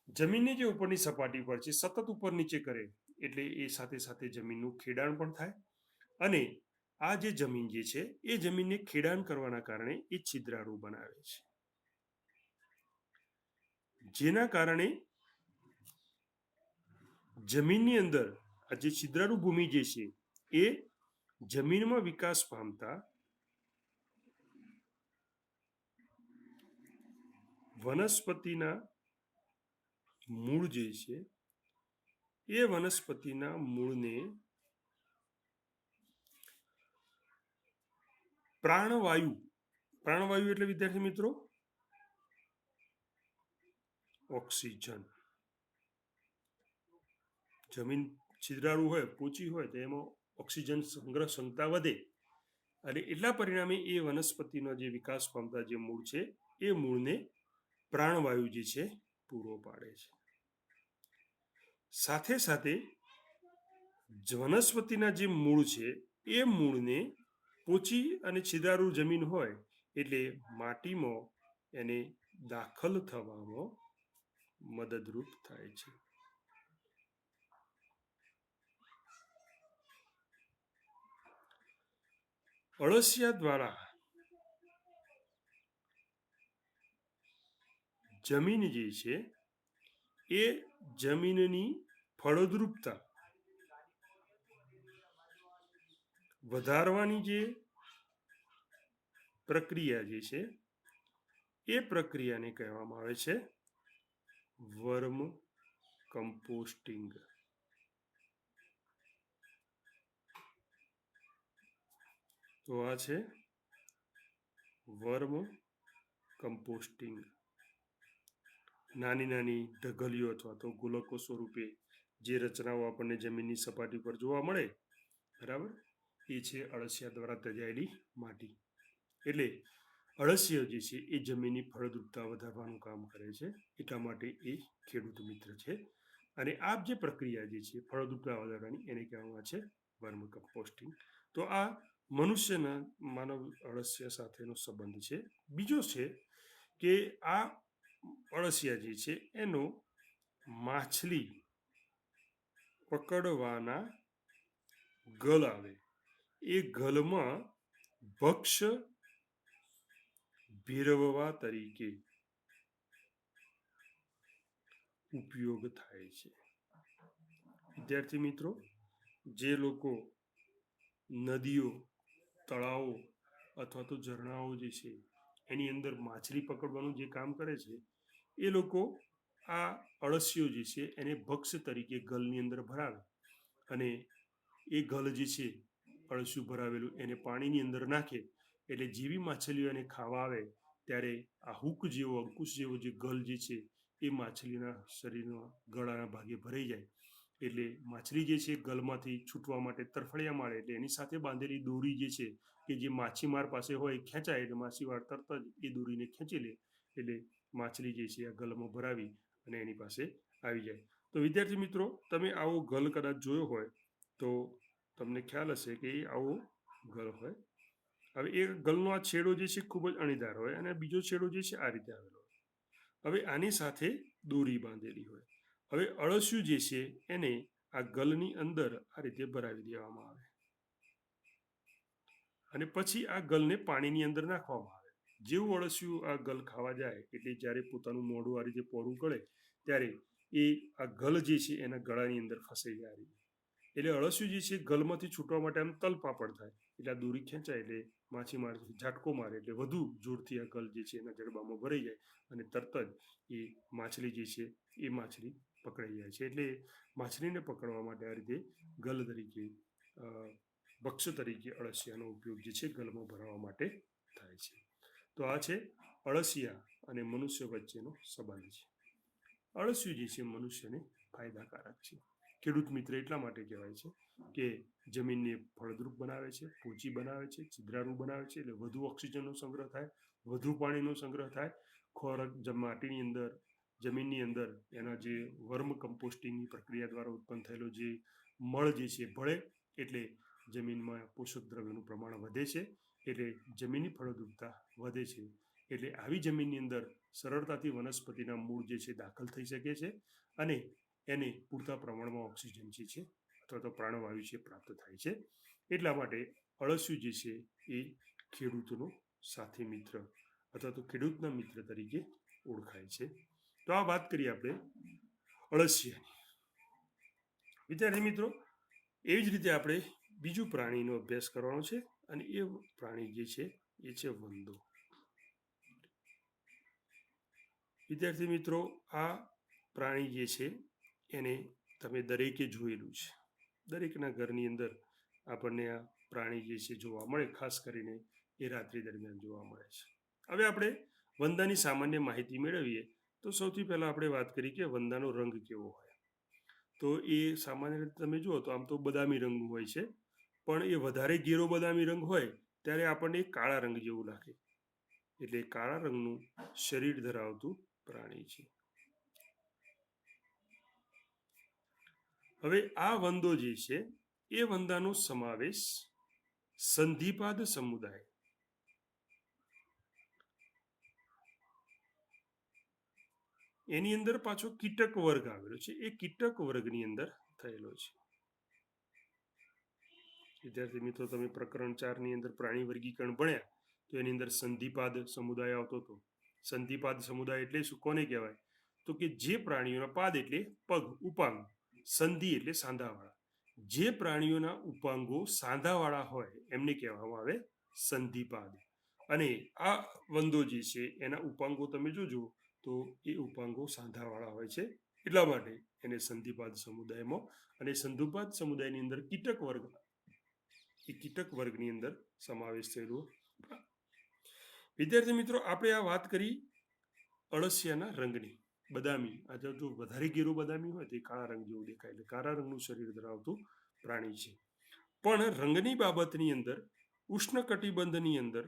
Speaker 1: જમીનની જે ઉપરની સપાટી પર છે સતત ઉપર નીચે કરે એટલે એ સાથે સાથે જમીનનું ખેડાણ પણ થાય અને આ જે જમીન જે છે એ જમીનને ખેડાણ કરવાના કારણે એ છિદ્રાળુ બનાવે છે, જેના કારણે જમીનની અંદર આ જે છિદ્રાળુ ભૂમિ જે છે એ જમીનમાં વિકાસ પામતા વનસ્પતિના મૂળ જે છે એ વનસ્પતિના મૂળને પ્રાણવાયુ એટલે વિદ્યાર્થી મિત્રો ઓક્સિજન. જમીન છિદ્રાળુ હોય પોચી હોય તો એમાં ઓક્સિજન સંગ્રહ ક્ષમતા વધે અને એટલા પરિણામે એ વનસ્પતિનો જે વિકાસ પામતા જે મૂળ છે એ મૂળને પ્રાણવાયુ જે છે પૂરો પાડે છે. સાથે સાથે વનસ્પતિના જે મૂળ છે એ મૂળને પોચી અને છિદ્રાળુ જમીન હોય એટલે માટીમાં એને દાખલ થવામાં મદદરૂપ થાય છે. અળસિયા દ્વારા જમીન જે છે એ જમીનની ફળદ્રુપતા વધારવાની જે પ્રક્રિયા જે છે એ પ્રક્રિયાને કહેવામાં આવે છે વર્મ કમ્પોસ્ટિંગ. તો આ છે વર્મ કમ્પોસ્ટિંગ. નાની નાની ઢગલીઓ અથવા તો ગોલકો સ્વરૂપે જે રચનાઓ આપણને જમીનની સપાટી પર જોવા મળે બરાબર એ છે અળસિયા દ્વારા ત્યજાયેલી માટી. એટલે અળસિયા જે છે એ જમીનની ફળદ્રુપતા વધારવાનું કામ કરે છે એટલા માટે એ ખેડૂત મિત્ર છે અને આ જે પ્રક્રિયા જે છે ફળદ્રુપતા વધારવાની એને કહેવામાં આવે છે વર્મ કમ્પોસ્ટિંગ. તો આ મનુષ્યના માનવ અળસિયા સાથેનો સંબંધ છે. બીજો છે કે આ અળસિયા જે છે એનો માછલી પકડવાના ગલ આવે એ ગલમાં ભક્ષ્ય ભેરવવા તરીકે ઉપયોગ થાય છે. વિદ્યાર્થી મિત્રો, જે લોકો નદીઓ તળાવો અથવા તો ઝરણાઓ જે છે એની અંદર માછલી પકડવાનું જે કામ કરે છે એ લોકો આ અળસિયો જે છે એને ભક્ષ્ય તરીકે ગલની અંદર ભરાવે અને એ ગલ જે છે અળસિયું ભરાવેલું એને પાણીની અંદર નાખે એટલે જેવી માછલીઓ એને ખાવા આવે ત્યારે આ હૂક જેવો અંકુશ જેવો જે ગલ જે છે એ માછલીના શરીરના ગળાના ભાગે ભરાઈ જાય એટલે માછલી જે છે ગલમાંથી છૂટવા માટે તરફડિયા મારે એટલે એની સાથે બાંધેલી દોરી જે છે કે જે માછીમાર પાસે હોય ખેંચાય એટલે માછીમાર તરત જ એ દોરીને ખેંચી લે એટલે માછલી જે છે આ ગલમાં ભરાવી અને એની પાસે આવી જાય. તો વિદ્યાર્થી મિત્રો, તમે આવો ગલ કદાચ જોયો હોય તો તમને ખ્યાલ હશે કે એ આવો ગલ હોય. હવે એ ગલનો આ છેડો જે છે ખૂબ જ અણીદાર હોય અને બીજો છેડો જે છે આ રીતે આવેલો હોય. હવે આની સાથે દોરી બાંધેલી હોય. હવે અળસિયું જે છે એને આ ગલની અંદર આ રીતે ભરાવી દેવામાં આવે અને પછી આ ગલને પાણીની અંદર નાખવામાં આવે. જેવું અળસિયું આ ગલ ખાવા જાય એટલે જ્યારે પોતાનું મોઢું આ રીતે પહોળું કરે ત્યારે એ આ ગલ જે છે એના ગળાની અંદર ફસાઈ જાય એટલે અળસિયું જે છે ગલમાંથી છૂટવા માટે આમ તલપાપડ થાય એટલે આ દોરી ખેંચાય એટલે માછીમાર ઝાટકો મારે એટલે વધુ જોરથી આ ગલ જે છે એના જડબામાં ભરાઈ જાય અને તરત જ એ માછલી જે છે એ માછલી પકડાઈ જાય છે. એટલે માછલીને પકડવા માટે આ રીતે ગલ તરીકે ભક્ષ્ય તરીકે અળસિયાનો ઉપયોગ જે છે ગલમાં ભરાવા માટે થાય છે. તો આ છે અળસિયા અને મનુષ્ય વચ્ચેનો સંબંધ છે. અળસિયું જે છે મનુષ્યને ફાયદાકારક છે. ખેડૂત મિત્ર એટલા માટે કહેવાય છે કે જમીનને ફળદ્રુપ બનાવે છે, પોચી બનાવે છે, છિદ્રાળુ બનાવે છે, એટલે વધુ ઓક્સિજનનો સંગ્રહ થાય, વધુ પાણીનો સંગ્રહ થાય, ખોરાક માટીની અંદર, જમીનની અંદર એના જે વર્મ કમ્પોસ્ટિંગની પ્રક્રિયા દ્વારા ઉત્પન્ન થયેલો જે મળ જે છે ભળે, એટલે જમીનમાં પોષક દ્રવ્યનું પ્રમાણ વધે છે, એટલે જમીનની ફળદ્રુપતા વધે છે. એટલે આવી જમીનની અંદર સરળતાથી વનસ્પતિના મૂળ જે છે દાખલ થઈ શકે છે અને એને પૂરતા પ્રમાણમાં ઓક્સિજન જે છે અથવા તો પ્રાણવાયુ છે પ્રાપ્ત થાય છે. એટલા માટે અળસિયું જે છે એ ખેડૂતનો સાથી મિત્ર અથવા તો ખેડૂતના મિત્ર તરીકે ઓળખાય છે. તો આ વાત કરીએ આપણે અળસિયાની. વિદ્યાર્થી મિત્રો, એવી જ રીતે આપણે બીજું પ્રાણીનો અભ્યાસ કરવાનો છે અને એ પ્રાણી જે છે એ છે વંદો. વિદ્યાર્થી મિત્રો, આ પ્રાણી જે છે એને તમે દરેકે જોયેલું છે. દરેકના ઘરની અંદર આપણને આ પ્રાણી જે છે જોવા મળે, ખાસ કરીને એ રાત્રિ દરમિયાન જોવા મળે છે. હવે આપણે વંદાની સામાન્ય માહિતી મેળવીએ તો સૌથી પહેલાં આપણે વાત કરી કે વંદાનો રંગ કેવો હોય. તો એ સામાન્ય રીતે તમે જુઓ તો આમ તો બદામી રંગનું હોય છે, પણ એ વધારે ઘેરો બદામી રંગ હોય ત્યારે આપણને કાળા રંગ જેવું લાગે. એટલે કાળા રંગનું શરીર ધરાવતું પ્રાણી છે. હવે આ વંદો જે છે એ વંદાનો સમાવેશ સંધિપાદ સમુદાય એની અંદર પાછો કીટક વર્ગ આવેલો છે. એ કીટક વર્ગની અંદર થયેલો છે. વિદ્યાર્થી મિત્રો, તમે પ્રકરણ 4 ની અંદર પ્રાણી વર્ગીકરણ ભણ્યા તો એની અંદર સંધિપાદ સમુદાય આવતો હતો. સંધિપાદ સમુદાય એટલે શું, કોને કહેવાય? તો કે જે પ્રાણીઓના પાદ એટલે પગ, ઉપાંગ, સંધિ એટલે સાંધાવાળા. જે પ્રાણીઓના ઉપાંગો સાંધાવાળા હોય એમને કહેવામાં આવે સંધિપાદ. અને આ વંદો જે છે એના ઉપાંગો તમે જોજો તો એ ઉપાંગો સાંધાવાળા હોય છે. એટલા માટે એને સંધિપાદ સમુદાયમાં, અને સંધિપાદ સમુદાયની અંદર કીટક વર્ગ, એ કીટક વર્ગની અંદર સમાવેશ થયેલો. વિદ્યાર્થી મિત્રો, આપણે આ વાત કરી અળસિયાના રંગની. બદામી, આ જો વધારે ઘેરો બદામી હોય તો એ કાળા રંગ જેવું દેખાય, એટલે કાળા રંગનું શરીર ધરાવતું પ્રાણી છે. પણ રંગની બાબતની અંદર ઉષ્ણકટિબંધની અંદર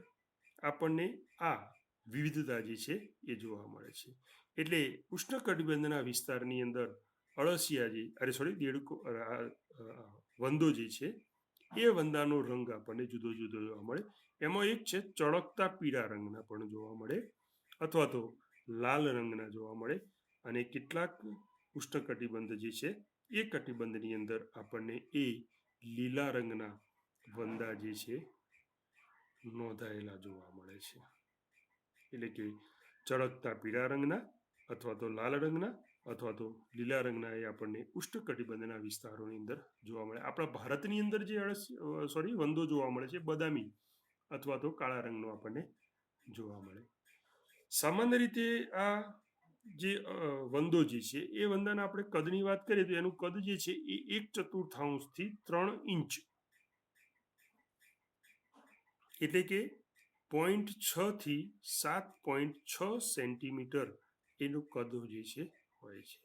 Speaker 1: આપણને આ વિવિધતા જે છે એ જોવા મળે છે. એટલે ઉષ્ણકટિબંધના વિસ્તારની અંદર દેડકો, વંદો જે છે એ વંદાનો રંગ આપણને જુદો જુદો જોવા મળે. એમાં એક છે ચળકતા પીળા રંગના પણ જોવા મળે, અથવા તો લાલ રંગના જોવા મળે, અને કેટલાક ઉષ્ણકટિબંધ જે છે એ કટિબંધની અંદર આપણને એ લીલા રંગના વંદા જે છે નોંધાયેલા જોવા મળે છે. એટલે કે ચળકતા પીળા રંગના, અથવા તો લાલ રંગના, અથવા તો લીલા રંગના એ આપણને ઉષ્ણકટિબંધના વિસ્તારોની અંદર જોવા મળે. આપણા ભારતની અંદર જે વંદો જોવા મળે છે બદામી અથવા તો કાળા રંગનો આપણને જોવા મળે. સામાન્ય રીતે આ જે વંદો જે છે એ વંદાના આપણે કદની વાત કરીએ તો એનું કદ જે છે એ 1/4 થી 3 ઇંચ, એટલે કે 0.6 થી 7.6 સેન્ટીમીટર એનું કદ જે છે હોય છે.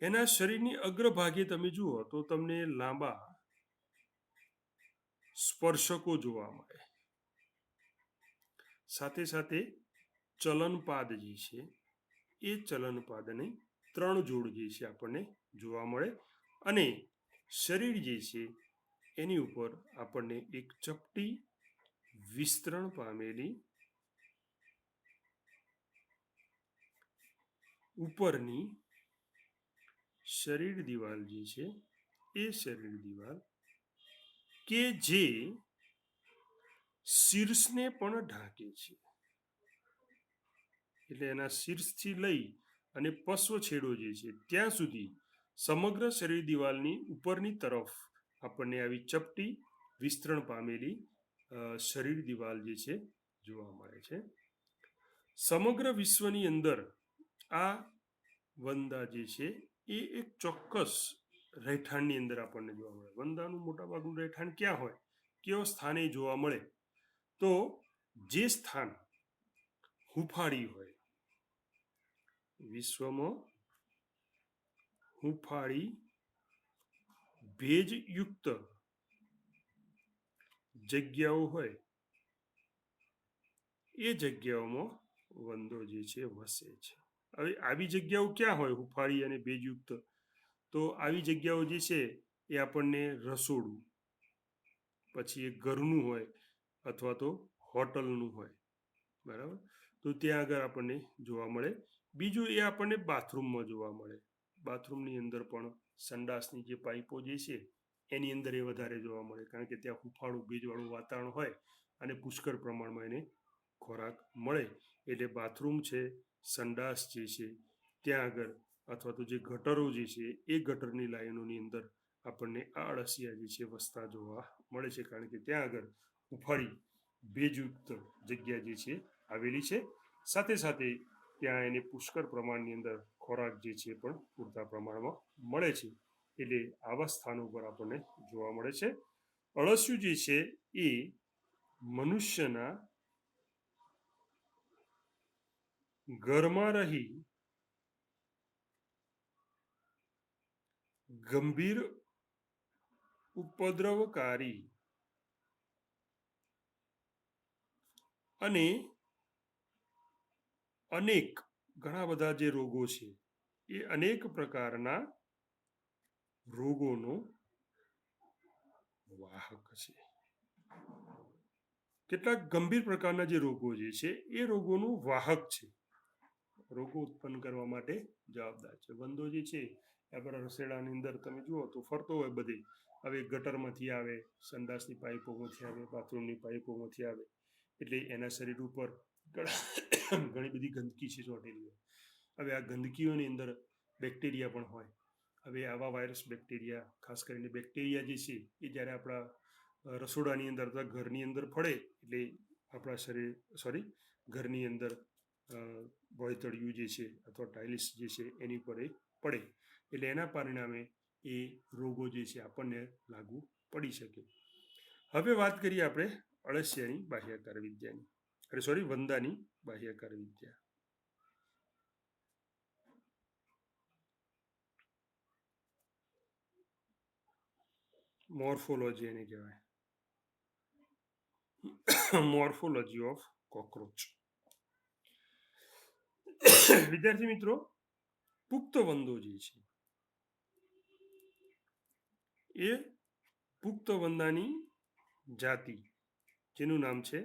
Speaker 1: એના શરીરની અગ્રભાગે તમે જુઓ તો તમને લાંબા સ્પર્શકો જોવા મળે. સાથે સાથે ચલનપાદ જે છે એ ચલનપાદની 3 જોડ જે છે આપણને જોવા મળે, અને શરીર જે છે એની ઉપર આપણને એક ચપટી વિસ્તરણ પામેલી ઉપરની શરીર દિવાલ જે છે એ શરીર દિવાલ કે જે શીર્ષને પણ ઢાંકે છે. એટલે એના શીર્ષથી લઈ અને પશ્વ છેડો જે છે ત્યાં સુધી સમગ્ર શરીર દિવાલની ઉપરની તરફ આપણને આવી ચપટી વિસ્તરણ પામેલી શરીર દિવાલ જે છે જોવા મળે છે. સમગ્ર વિશ્વની અંદર આ વંદા જે છે એ એક ચોક્કસ રહેઠાણની અંદર આપણને જોવા મળે. વંદાનું મોટાભાગનું રહેઠાણ ક્યાં હોય, કેવા સ્થાને જોવા મળે? તો જે સ્થાન હુંફાળી હોય, વિશ્વમાં હુંફાળી ભેજયુક્ત જગ્યાઓ હોય એ જગ્યાઓમાં વંદો જે છે વસે છે. હવે આવી જગ્યાઓ ક્યાં હોય હુંફાળી અને ભેજયુક્ત? તો આવી જગ્યાઓ જે છે એ આપણને રસોડું, પછી એ ઘરનું હોય અથવા તો હોટલનું હોય, બરાબર. તો ત્યાં આગળ આપણને જોવા મળે. બીજું એ આપણને બાથરૂમમાં જોવા મળે. બાથરૂમની અંદર પણ સંડાસની જે પાઇપો જે છે એની અંદર એ વધારે જોવા મળે, કારણ કે ત્યાં હુંફાળું ભેજવાળું વાતાવરણ હોય અને પુષ્કળ પ્રમાણમાં એને ખોરાક મળે. એટલે બાથરૂમ છે, સંડાસ જે છે ત્યાં આગળ, અથવા તો જે ગટરો જે છે એ ગટરની લાઈનોની અંદર આપણને આ અળસિયા જે છે વસતા જોવા મળે છે, કારણ કે ત્યાં આગળ હુંફાળી ભેજયુક્ત જગ્યા જે છે આવેલી છે. સાથે સાથે ત્યાં એને પુષ્કળ પ્રમાણની અંદર ખોરાક જે છે પણ પૂરતા પ્રમાણમાં મળે છે. એટલે આવા સ્થાનો પર આપણને જોવા મળે છે. અળસિયું જે છે એ મનુષ્યના ઘરમાં રહી ગંભીર ઉપદ્રવકારી અને અનેક ઘણા બધા જે રોગો છે એ અનેક પ્રકારના રોગોનો વાહક છે. કેટલાક ગંભીર પ્રકારના જે રોગો જે છે એ રોગોનું વાહક છે, રોગો ઉત્પન્ન કરવા માટે જવાબદાર છે. વંદો જે છે આપણા રસોડાની અંદર તમે જુઓ તો ફરતો હોય બધે. હવે ગટરમાંથી આવે, સંડાસની પાઇપોમાંથી આવે, બાથરૂમની પાઇપોમાંથી આવે, એટલે એના શરીર ઉપર ઘણી બધી ગંદકી છે ચોંટેલી હોય. હવે આ ગંદકીઓની અંદર બેક્ટેરિયા પણ હોય. હવે આવા વાયરસ બેક્ટેરિયા, ખાસ કરીને બેક્ટેરિયા જે છે એ જ્યારે આપણા રસોડાની અંદર અથવા ઘરની અંદર પડે એટલે આપણા શરીર ઘરની અંદર ભોયતળિયું જે છે અથવા ટાઇલ્સ જે છે એની ઉપર એ પડે, એટલે એના પરિણામે એ રોગો જે છે આપણને લાગુ પડી શકે. હવે વાત કરીએ આપણે અળસિયાની બાહ્યકાર વિદ્યાની, વંદાની બાહ્યકાર વિદ્યા. મોર્ફોલોજી એને કહેવાય, મોર્ફોલોજી ઓફ કોકરોચ. વિદ્યાર્થી મિત્રો, પુખ્ત વંદો જે છે એ પુખ્ત વંદાની જાતિ, જેનું નામ છે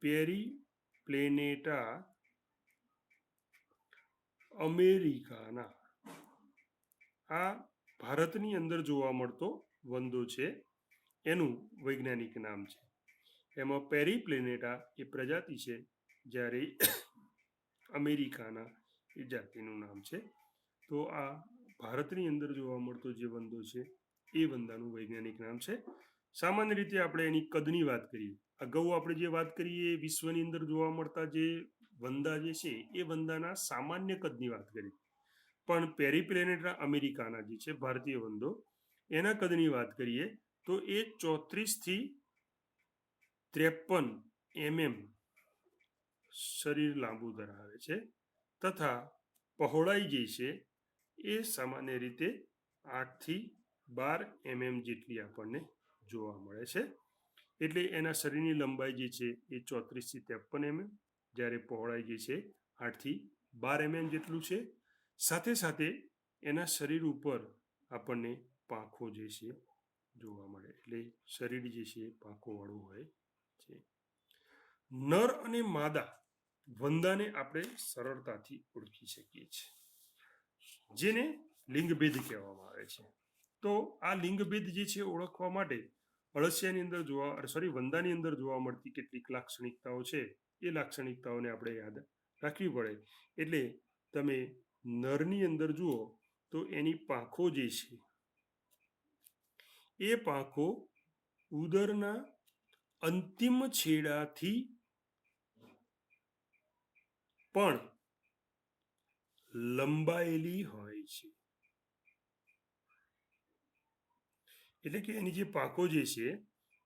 Speaker 1: પેરીપ્લેનેટા અમેરિકાના, આ ભારતની અંદર જોવા મળતો વંદો છે, એનું વૈજ્ઞાનિક નામ છે. એમાં પેરીપ્લેનેટા એ પ્રજાતિ છે, જ્યારે અમેરિકાના એ જાતિનું નામ છે. તો આ ભારતની અંદર જોવા મળતો જે વંદો છે એ વંદાનું વૈજ્ઞાનિક નામ છે. સામાન્ય રીતે આપણે એની કદની વાત કરીએ, અગાઉ આપણે જે વાત કરીએ વિશ્વની અંદર જોવા મળતા જે વંદા જે છે એ વંદાના સામાન્ય કદની વાત કરી, પણ પેરીપ્લેનેટા અમેરિકાના જે છે ભારતીય વંદો, એના કદની વાત કરીએ તો એ 34 થી 53 mm શરીર લાંબુ ધરાવે છે, તથા પહોળાઈ જે છે એ સામાન્ય રીતે 8 થી 12 mm જેટલી આપણને જોવા મળે છે. એટલે એના શરીરની લંબાઈ જે છે એ 34 થી 53 mm, જ્યારે પહોળાઈ જે છે 8 થી 12 mm જેટલું છે. સાથે સાથે એના શરીર ઉપર આપણને પાંખો જે છે જોવા મળે, એટલે શરીર જે છે પાંખોવાળું હોય છે. નર અને માદા વંદાને આપણે સરળતાથી ઓળખી શકીએ છીએ, જેને લિંગભેદ કહેવામાં આવે છે. તો આ લિંગભેદ જે છે ઓળખવા માટે અળસિયાની અંદર વંદાની અંદર જોવા મળતી કેટલીક લાક્ષણિકતાઓ છે, એ લાક્ષણિકતાઓને આપણે યાદ રાખવી પડે. એટલે તમે નરની અંદર જુઓ તો એની પાંખો જે છે એ પાંખો ઉદરના અંતિમ છેડાથી પણ લંબાયેલી હોય છે. એટલે કે એની જે પાંખો જે છે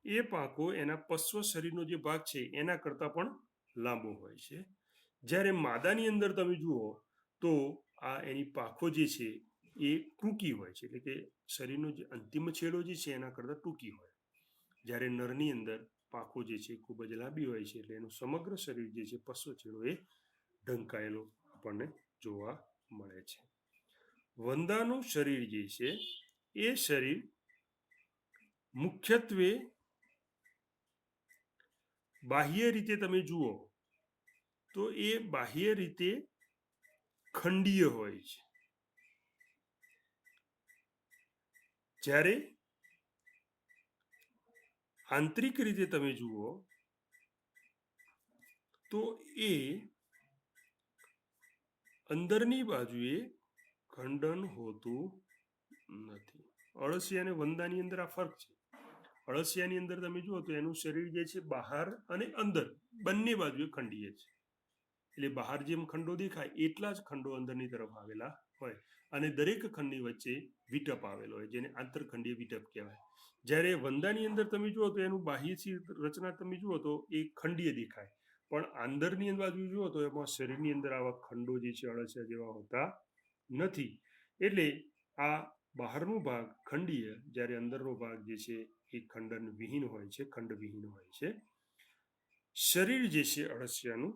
Speaker 1: એ પાંખો એના પશ્વ શરીરનો જે ભાગ છે એના કરતાં પણ લાંબો હોય છે. જ્યારે માદાની અંદર તમે જુઓ તો આ એની પાંખો જે છે એ ટૂંકી હોય છે, એટલે કે શરીરનો જે અંતિમ છેડો જે છે એના કરતાં ટૂંકી હોય. જ્યારે નરની અંદર પાંખો જે છે ખૂબ જ લાંબી હોય છે, એટલે એનું સમગ્ર શરીર જે છે પશ્વ છેડો એ ઢંકાયેલો આપણને જોવા મળે છે. વંદાનું શરીર જે છે એ શરીર મુખ્યત્વે બાહ્ય રીતે તમે જુઓ તો એ બાહ્ય રીતે ખંડીય હોય છે, જ્યારે આંતરિક રીતે તમે જુઓ તો એ અંદરની બાજુએ ખંડન હોતું નથી. અળસિયા અને વંદાની અંદર આ ફરક છે. અળસિયાની અંદર તમે જુઓ તો એનું શરીર જે છે બહાર અને અંદર બંને બાજુએ ખંડીય છે, એટલે બહાર જેમ ખંડો દેખાય એટલા જ ખંડો અંદરની તરફ આવેલા હોય, અને દરેક ખંડની વચ્ચે વિટપ આવેલો હોય, જેને આંતરખંડીય વિટપ કહેવાય. જ્યારે વંદાની અંદર તમે જુઓ તો એનું બાહ્ય રચના તમે જુઓ તો એ ખંડીય દેખાય, પણ અંદરની બાજુ જુઓ તો એમાં શરીરની અંદર આવા ખંડો જે છે અળસિયા જેવા હોતા નથી. એટલે આ બહારનો ભાગ ખંડીય, જ્યારે અંદરનો ભાગ જે છે એ ખંડન વિહીન હોય છે, ખંડવિહીન હોય છે. શરીર જે છે અળસિયાનું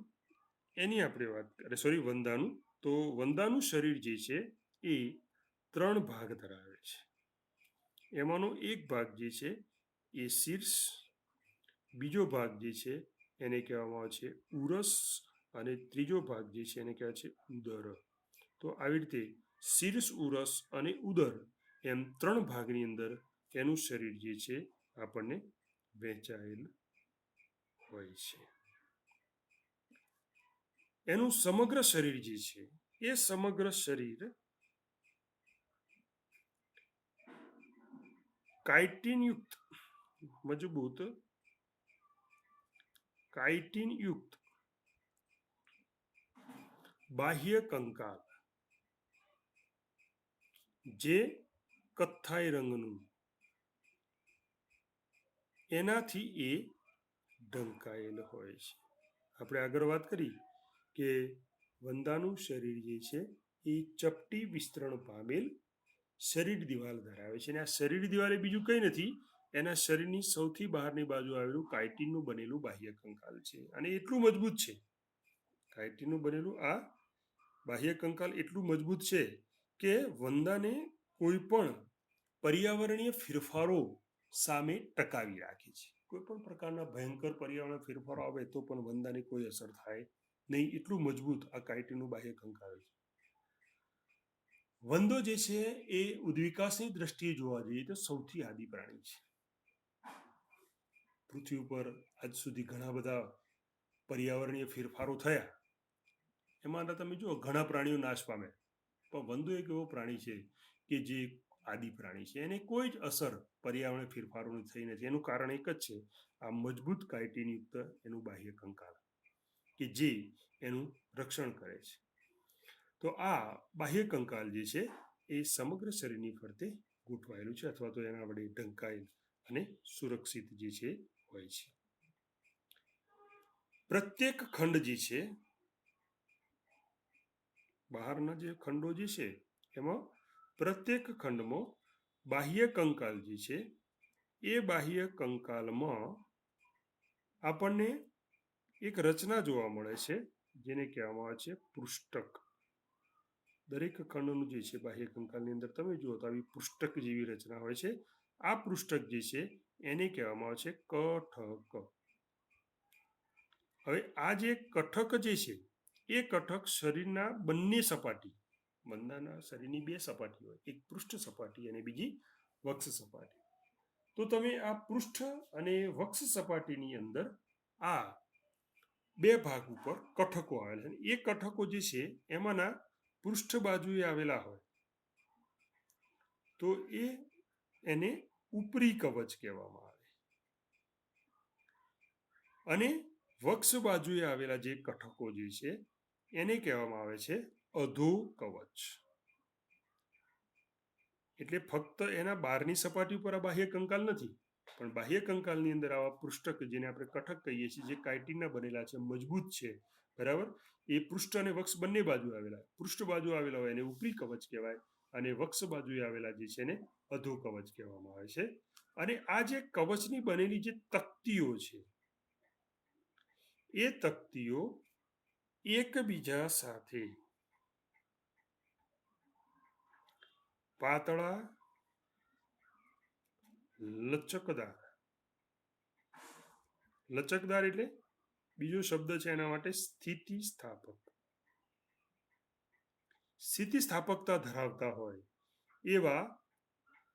Speaker 1: એની આપણે વાત કરીએ, સોરી વંદાનું, તો વંદાનું શરીર જે છે એ 3 ભાગ ધરાવે છે. એમાંનો એક ભાગ જે છે એ શીર્ષ, બીજો ભાગ જે છે એને કહેવામાં આવે છે ઉરસ, અને ત્રીજો ભાગ જે છે એને કહેવાય છે ઉદર. તો આવી રીતે શીર્ષ, ઉરસ અને ઉદર એમ 3 ભાગની અંદર એનું શરીર જે છે આપણને વહેંચાયેલ હોય છે. એનું સમગ્ર શરીર જે છે એ સમગ્ર શરીર કાઇટિનયુક્ત, મજબૂત કાઇટિનયુક્ત બાહ્ય કંકાલ, જે કથ્થાઈ રંગનું, એનાથી એ ઢંકાયેલ હોય છે. આપણે આગળ વાત કરી કે વંદાનું શરીર જે છે એ ચપટી વિસ્તરણ પામેલ શરીર દિવાલ ધરાવે છે, અને આ શરીર દિવાલ એ બીજું કંઈ નથી, એના શરીરની સૌથી બહારની બાજુ આવેલું કાઇટિનનું બનેલું બાહ્ય કંકાલ છે, અને એટલું મજબૂત છે. કાઇટિનનું બનેલું આ બાહ્ય કંકાલ એટલું મજબૂત છે કે વંદાને કોઈ પણ પર્યાવરણીય ફેરફારો સામે ટકાવી રાખે છે. કોઈ પણ પ્રકારના ભયંકર પર્યાવરણ ફેરફારો આવે તો પણ વંદાને કોઈ અસર થાય નહીં, એટલું મજબૂત આ કાઇટિનનું બાહ્ય કંકાલ છે. વંદો જે છે એ ઉદ્વિકાસની દ્રષ્ટિએ જોવા જઈએ તો સૌથી આદિ પ્રાણી છે. પૃથ્વી ઉપર આજ સુધી ઘણા બધા પર્યાવરણીય ફેરફારો થયા, એમાં તમે જુઓ ઘણા પ્રાણીઓ નાશ પામે, પણ વંદો એક એવો પ્રાણી છે કે જે આદિ પ્રાણી છે, એને કોઈ જ અસર પર્યાવરણ ફેરફારોની થઈ નથી. એનું કારણ એક જ છે, આ મજબૂત કાઇટિનયુક્ત એનું બાહ્ય કંકાલ કે જે એનું રક્ષણ કરે છે. તો આ બાહ્ય કંકાલ જે છે એ સમગ્ર શરીરની ફરતે ગોઠવાયેલું છે, અથવા તો એના વડે ઢંકાયેલ અને સુરક્ષિત જે છે હોય છે. પ્રત્યેક ખંડ જે છે, બહારના જે ખંડો જે છે એમાં પ્રત્યેક ખંડમાં બાહ્ય કંકાલ જે છે એ બાહ્ય કંકાલમાં આપણને એક રચના જોવા મળે છે, જેને કહેવામાં આવે છે પૃષ્ઠક. દરેક ખંડનું જે છે બાહ્ય કંકાલની અંદર તમે જુઓ તો આવી પૃષ્ઠક જેવી રચના હોય છે. આ પૃષ્ઠક જે છે એને કહેવામાં આવે છે કઠક. હવે આ જે કઠક જે છે એ કઠક શરીરના બંને સપાટી, વંદાના શરીરની 2 સપાટી હોય, એક પૃષ્ઠ સપાટી અને બીજી વક્ષ સપાટી. તો તમે આ પૃષ્ઠ અને વક્ષ સપાટીની અંદર આ 2 ભાગ ઉપર કઠકો આવેલા છે. એ કઠકો જે છે એમાંના પૃષ્ઠ બાજુએ આવેલા હોય તો એને ઉપરી કવચ કહેવામાં આવે, અને વક્ષ બાજુએ આવેલા જે કઠકો જે છે એને કહેવામાં આવે છે અધો કવચ. એટલે ફક્ત એના બહારની સપાટી ઉપર આ બાહ્ય કંકાલ નથી, પણ બાહ્ય કંકાલની અંદર આવા પૃષ્ઠક, જેને આપણે કઠક કહીએ છીએ, જે કાઇટિનના બનેલા છે, મજબૂત છે, બરાબર, એ પૃષ્ઠ અને વક્ષ બંને બાજુ આવેલા, પૃષ્ઠ બાજુ આવેલા હોય એને ઉપરી કવચ કહેવાય, અને વક્ષ બાજુએ આવેલા જે છે એને અધો કવચ કહેવામાં આવે છે. અને આ જે કવચની બનેલી જે તક્તિઓ છે એ તક્તિઓ એકબીજા સાથે પાતળા લચકદાર એટલે બીજો શબ્દ છે એના માટે સ્થિતિસ્થાપકતા ધરાવતા હોય એવા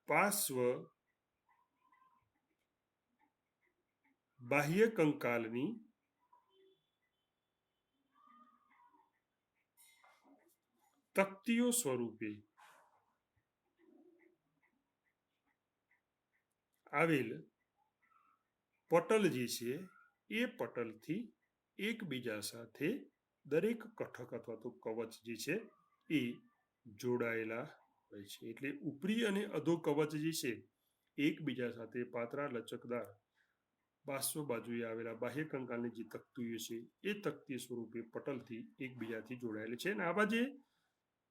Speaker 1: પાર્શ્વ બાહ્ય કંકાલની તક્તિઓ સ્વરૂપે આવેલ પટલ જે છે એ પટલથી એકબીજા સાથે દરેક કઠક અથવા તો કવચ જે છે એ જોડાયેલા હોય છે. એટલે ઉપરી અને અધો કવચ જે છે એકબીજા સાથે પાતળા લચકદાર પાર્શ્વ બાજુએ આવેલા બાહ્ય કંકાલની જે તક્તિઓ છે એ તક્તિ સ્વરૂપે પટલથી એકબીજાથી જોડાયેલી છે. અને આવા જે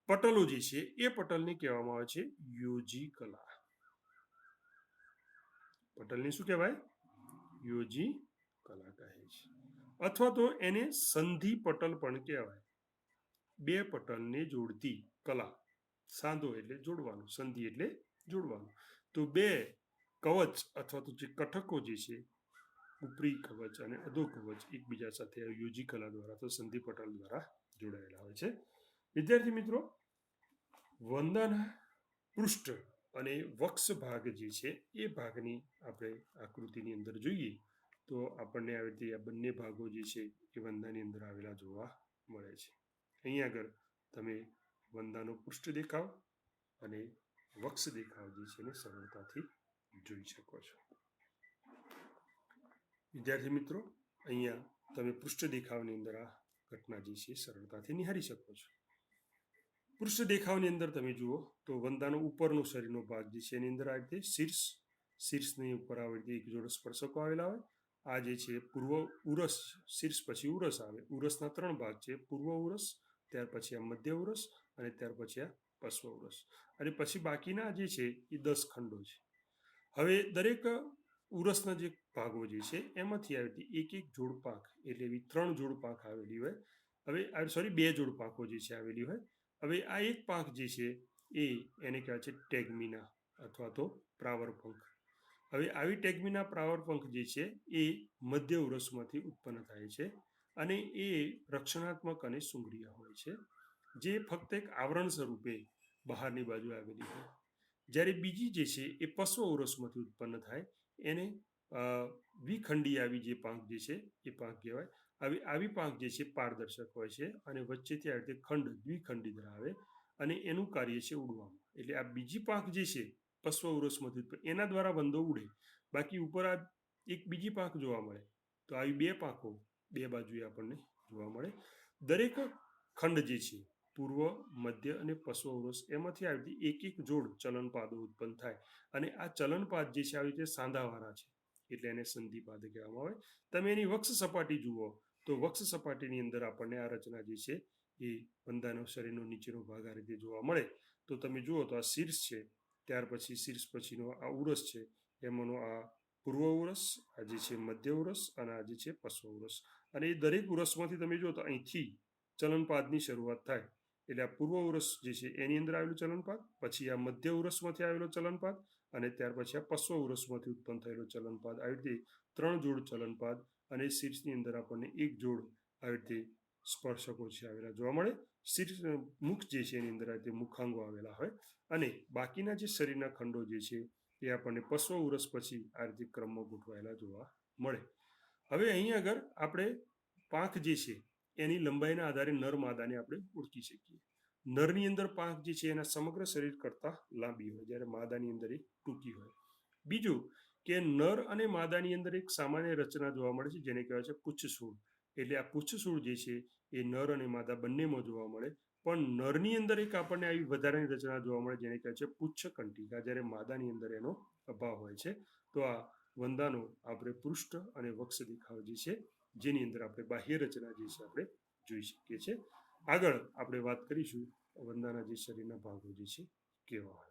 Speaker 1: પટલો જે છે એ પટલને કહેવામાં આવે છે યોજી કલા. પટલને શું કહેવાય? યોજી કલા કહે છે. અથવા તો એને સંધિ પટલ પણ કહેવાય. બે પટલને જોડતી કલા. સાંધો એટલે જોડવાનું, સંધિ એટલે જોડવાનું. તો બે કવચ અથવા તો જે કટકો જે છે ઉપરી કવચ અને અધો કવચ એકબીજા સાથે યોજી કલા દ્વારા તો સંધિ પટલ દ્વારા જોડાયેલા હોય છે. વિદ્યાર્થી મિત્રો, વંદાના પૃષ્ઠ અને વક્ષ ભાગ જે છે એ ભાગની આપણે આકૃતિની અંદર જોઈએ તો આપણને આવી રીતે આ બંને ભાગો જે છે એ વંદાની અંદર આવેલા જોવા મળે છે. અહીં આગળ તમે વંદાનો પૃષ્ઠ દેખાવ અને વક્ષ દેખાવ જે છે એને સરળતાથી જોઈ શકો છો. વિદ્યાર્થી મિત્રો, અહીંયા તમે પૃષ્ઠ દેખાવની અંદર આ ઘટના જે છે સરળતાથી નિહાળી શકો છો. પૃષ્ઠ દેખાવની અંદર તમે જુઓ તો વંદાનો ઉપરનો શરીરનો ભાગ જે છે એની અંદર આ રીતે શીર્ષની ઉપર આવી રીતે એક જોડે સ્પર્શકો આવેલા હોય. આ જે છે પૂર્વ ઉરસ, શીર્ષ પછી ઉરસ આવે. ઉરસના 3 ભાગ છે, પૂર્વ ઉરસ, ત્યાર પછી આ મધ્ય ઉરસ અને ત્યાર પછી આ પશ્વ ઉરસ. અને પછી બાકીના જે છે એ 10 ખંડો છે. હવે દરેક ઉરસના જે ભાગો જે છે એમાંથી આવી એક જોડ પાંખ, એટલે એવી 3 જોડ પાંખ આવેલી હોય. હવે 2 જોડ પાંખો જે છે આવેલી હોય. હવે આ એક પાંખ જે છે એને કહેવાય છે ટેગમિના અથવા તો પ્રાવરપંખ. હવે આવી ટેગમિના પ્રાવરપંખ જે છે એ મધ્ય ઉરસમાંથી ઉત્પન્ન થાય છે અને એ રક્ષણાત્મક અને સુંગરીય હોય છે, જે ફક્ત એક આવરણ સ્વરૂપે બહારની બાજુ આવેલી હોય. જ્યારે બીજી જે છે એ પશ્વ ઉરસમાંથી ઉત્પન્ન થાય એને દ્વિખંડી આવી જે પાંખ જે છે એ પાંખ કહેવાય. આવી પાંખ જે છે પારદર્શક હોય છે અને વચ્ચેથી આવી રીતે ખંડ દ્વિખંડી ધરાવે અને એનું કાર્ય છે ઉડવામાં. એટલે આ બીજી પાંખ જે છે પશ્વ ઉરસમાંથી ઉત્પન્ન એના દ્વારા વંદો ઉડે. બાકી ઉપર આ એક બીજી પાંખ જોવા મળે. તો આવી 2 પાંખો 2 બાજુએ આપણને જોવા મળે. દરેક ખંડ જે છે પૂર્વ, મધ્ય અને પશ્વ ઉરસ એમાંથી આવી એક જોડ ચલનપાદો ઉત્પન્ન થાય અને આ ચલનપાદ જે છે આવી રીતે સાંધાવાળા છે એટલે એને સંધિપાદ કહેવામાં આવે. તમે એની વક્ષ સપાટી જુઓ તો વક્ષ સપાટીની અંદર આપણને આ રચના જે છે એ વંદાનો શરીરનો નીચેનો ભાગ આ રીતે જોવા મળે. તો તમે જુઓ તો આ શીર્ષ છે, ત્યાર પછી શીર્ષ પછીનો આ ઉરસ છે, એમાંનો આ પૂર્વ ઉરસ, આ જે છે મધ્ય ઉરસ અને આ જે છે પશ્વ ઉરસ. અને એ દરેક ઉરસમાંથી તમે જુઓ તો અહીંથી ચલનપાદની શરૂઆત થાય. એટલે આ પૂર્વ ઉરસ જે છે એની અંદર આવેલું ચલનપાદ, પછી આ મધ્ય ઉરસમાંથી આવેલો ચલનપાદ અને ત્યાર પછી આ પશ્વ ઉરસમાંથી ઉત્પન્ન થયેલો ચલનપાદ. આવી રીતે 3 જોડ ચલનપાદ અને શીર્ષની અંદર આપણને એક જોડ આવી રીતે સ્પર્શકો છે આવેલા જોવા મળે. શીર્ષ મુખ જે છે એની અંદર આ રીતે મુખાંગો આવેલા હોય અને બાકીના જે શરીરના ખંડો જે છે એ આપણને પશ્વ ઉરસ પછી આ રીતે ક્રમમાં ગોઠવાયેલા જોવા મળે. હવે અહીં આગળ આપણે પાંખ જે છે એની લંબાઈના આધારે નર માદાને આપણે ઓળખી શકીએ. નરની અંદર પાંખ જે છે એના સમગ્ર શરીર કરતાં લાંબી હોય, જ્યારે માદાની અંદર એ ટૂંકી હોય. બીજું કે નર અને માદાની અંદર એક સામાન્ય રચના જોવા મળે છે જેને કહેવાય છે પુચ્છસૂળ. એટલે આ પુચ્છસૂળ જે છે એ નર અને માદા બંનેમાં જોવા મળે. પણ નરની અંદર એક આપણને આવી વધારાની રચના જોવા મળે જેને કહેવાય છે પુચ્છકંટિકા, જ્યારે માદાની અંદર એનો અભાવ હોય છે. તો આ વંદાનો આપણે પૃષ્ઠ અને વક્ષ દેખાવ જે છે જેની અંદર આપણે બાહ્ય રચના જે છે આપણે જોઈ શકીએ છીએ. આગળ આપણે વાત કરીશું વંદાના જે શરીરના ભાગો જે છે કહેવાય.